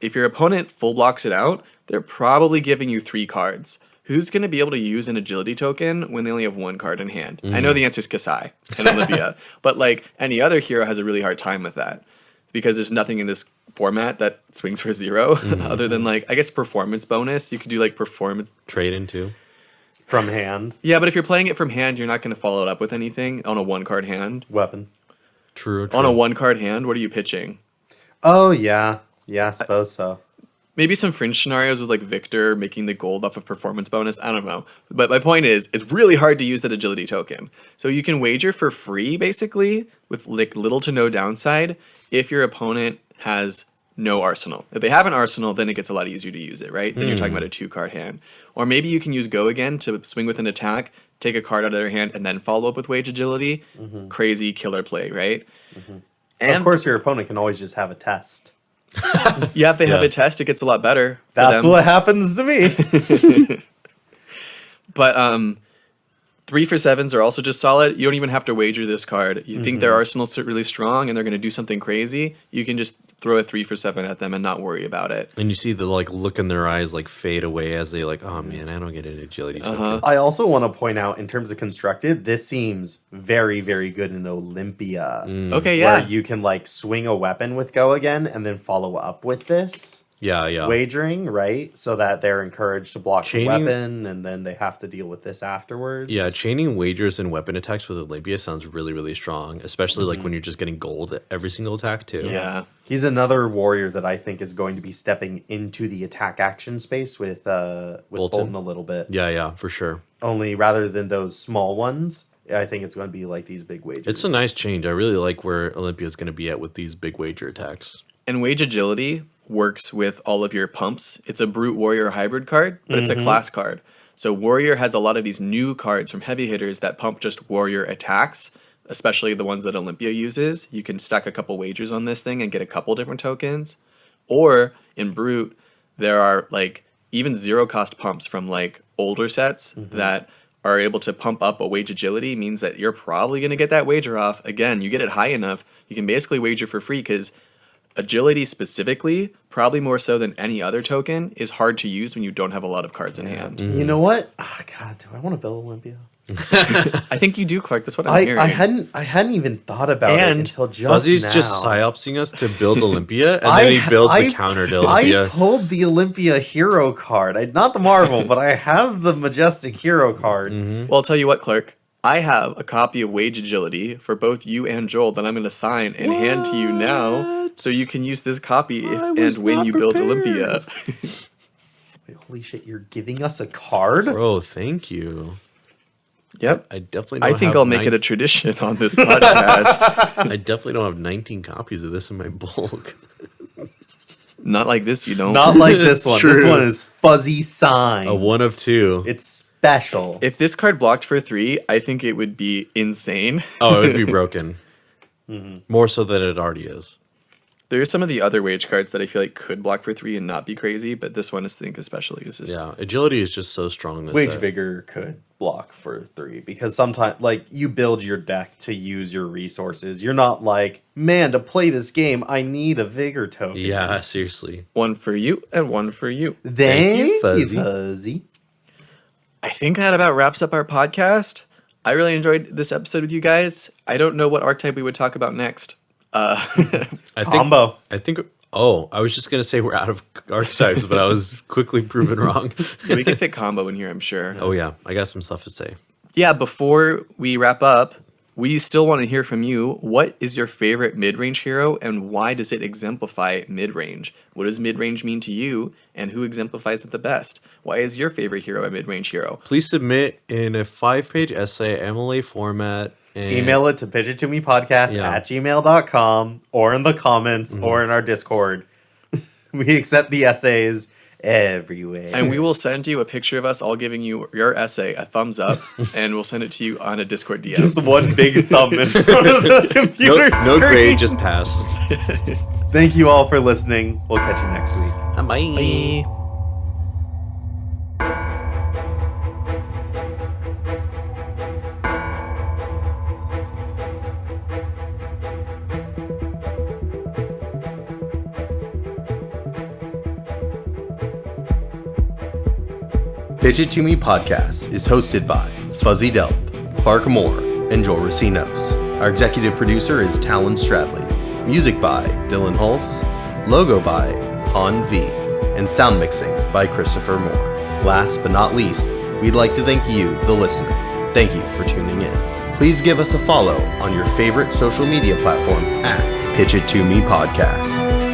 Speaker 2: if your opponent full blocks it out, they're probably giving you 3 cards. Who's going to be able to use an agility token when they only have 1 card in hand? I know the answer is Kasai and Olympia, but like any other hero has a really hard time with that because there's nothing in this format that swings for 0 other than like, I guess, performance bonus. You could do like performance
Speaker 3: Trade into.
Speaker 1: From hand.
Speaker 2: Yeah, but if you're playing it from hand, you're not going to follow it up with anything on a 1-card hand.
Speaker 1: Weapon.
Speaker 3: True.
Speaker 2: On a 1-card hand, what are you pitching?
Speaker 1: Oh, yeah. Yeah, I suppose so.
Speaker 2: Maybe some fringe scenarios with like Victor making the gold off of performance bonus. I don't know. But my point is, it's really hard to use that agility token. So you can wager for free, basically, with like little to no downside if your opponent has no arsenal. If they have an arsenal, then it gets a lot easier to use it, right? Then you're talking about a 2-card hand. Or maybe you can use Go again to swing with an attack, take a card out of their hand, and then follow up with Wage Agility. Crazy killer play, right?
Speaker 1: And of course, your opponent can always just have a test.
Speaker 2: Yeah, if they have a test, it gets a lot better.
Speaker 1: That's what happens to me.
Speaker 2: But 3 for 7s are also just solid. You don't even have to wager this card. You think their arsenal's really strong and they're going to do something crazy, you can just throw a 3 for 7 at them and not worry about it.
Speaker 3: And you see the like look in their eyes like fade away as they like, oh man, I don't get an agility token.
Speaker 1: I also want to point out, in terms of constructed, this seems very, very good in Olympia.
Speaker 2: Okay, yeah.
Speaker 1: Where you can like swing a weapon with Go again and then follow up with this.
Speaker 3: Yeah.
Speaker 1: Wagering, right? So that they're encouraged to block the
Speaker 3: Chaining-
Speaker 1: weapon and then they have to deal with this afterwards.
Speaker 3: Yeah, chaining wagers and weapon attacks with Olympia sounds really, really strong, especially like when you're just getting gold at every single attack too.
Speaker 2: Yeah.
Speaker 1: He's another warrior that I think is going to be stepping into the attack action space with Bolton a little bit.
Speaker 3: Yeah, for sure.
Speaker 1: Only rather than those small ones, I think it's going to be like these big wagers.
Speaker 3: It's a nice change. I really like where Olympia is going to be at with these big wager attacks.
Speaker 2: And Wage Agility works with all of your pumps. It's a Brute Warrior hybrid card, but it's a class card. So Warrior has a lot of these new cards from heavy hitters that pump just Warrior attacks, especially the ones that Olympia uses. You can stack a couple wagers on this thing and get a couple different tokens. Or in Brute, there are like even 0-cost pumps from like older sets that are able to pump up a Wage Agility. Means that you're probably going to get that wager off. Again, you get it high enough, you can basically wager for free because agility specifically, probably more so than any other token, is hard to use when you don't have a lot of cards in hand.
Speaker 1: You know what? Oh, God, do I want to build Olympia?
Speaker 2: I think you do, Clark. That's what I'm hearing.
Speaker 1: I hadn't even thought about it
Speaker 2: And
Speaker 1: until just
Speaker 3: Fuzzy's
Speaker 1: now.
Speaker 3: just psyopsing us to build Olympia, and then he builds the counter to Olympia.
Speaker 1: I pulled the Olympia hero card. Not the Marvel, but I have the Majestic hero card.
Speaker 2: Well, I'll tell you what, Clark. I have a copy of Wage Agility for both you and Joel that I'm going to sign and hand to you now, so you can use this copy if and when you build Olympia.
Speaker 1: Wait, holy shit, you're giving us a card?
Speaker 3: Bro, thank you.
Speaker 2: Yep.
Speaker 3: I definitely don't
Speaker 2: I think
Speaker 3: have
Speaker 2: I'll make it a tradition on this podcast.
Speaker 3: I definitely don't have 19 copies of this in my bulk.
Speaker 2: Not like this, you don't.
Speaker 1: Not like this one. This
Speaker 3: True.
Speaker 1: one is fuzzy sign.
Speaker 3: A 1 of 2.
Speaker 1: It's special.
Speaker 2: If this card blocked for 3, I think it would be insane.
Speaker 3: Oh, it would be broken. More so than it already is.
Speaker 2: There's some of the other wage cards that I feel like could block for 3 and not be crazy, but this one I think especially is just...
Speaker 3: Yeah, agility is just so strong. In this
Speaker 1: Wage
Speaker 3: set.
Speaker 1: Vigor could block for 3 because sometimes, like, you build your deck to use your resources. You're not like, man, to play this game, I need a Vigor token.
Speaker 3: Yeah, seriously.
Speaker 2: 1 for you and 1 for you.
Speaker 1: Thank you,
Speaker 3: Fuzzy.
Speaker 1: Fuzzy.
Speaker 2: I think that about wraps up our podcast. I really enjoyed this episode with you guys. I don't know what archetype we would talk about next.
Speaker 1: Combo.
Speaker 3: I think. Oh, I was just gonna say we're out of archetypes, but I was quickly proven wrong.
Speaker 2: We could fit combo in here, I'm sure.
Speaker 3: Oh yeah, I got some stuff to say.
Speaker 2: Yeah, before we wrap up, we still want to hear from you. What is your favorite mid-range hero, and why does it exemplify mid-range? What does mid-range mean to you, and who exemplifies it the best? Why is your favorite hero a mid-range hero?
Speaker 3: Please submit in a 5-page essay, MLA format. And
Speaker 1: Email it to pitchittomepodcast
Speaker 3: Yeah.
Speaker 1: @gmail.com or in the comments or in our Discord. We accept the essays everywhere.
Speaker 2: And we will send you a picture of us all giving you your essay a thumbs up, and we'll send it to you on a Discord DM.
Speaker 1: Just one big thumb in front of the computer
Speaker 3: No
Speaker 1: screen.
Speaker 3: grade, just pass.
Speaker 1: Thank you all for listening. We'll catch you next week.
Speaker 3: Bye.
Speaker 2: Bye.
Speaker 1: Pitch It To Me podcast is hosted by Fuzzy Delp, Clark Moore, and Joel Recinos. Our executive producer is Talon Stradley. Music by Dillon Hulse. Logo by Han V. And sound mixing by Christopher Moore. Last but not least, we'd like to thank you, the listener. Thank you for tuning in. Please give us a follow on your favorite social media platform at Pitch It To Me podcast.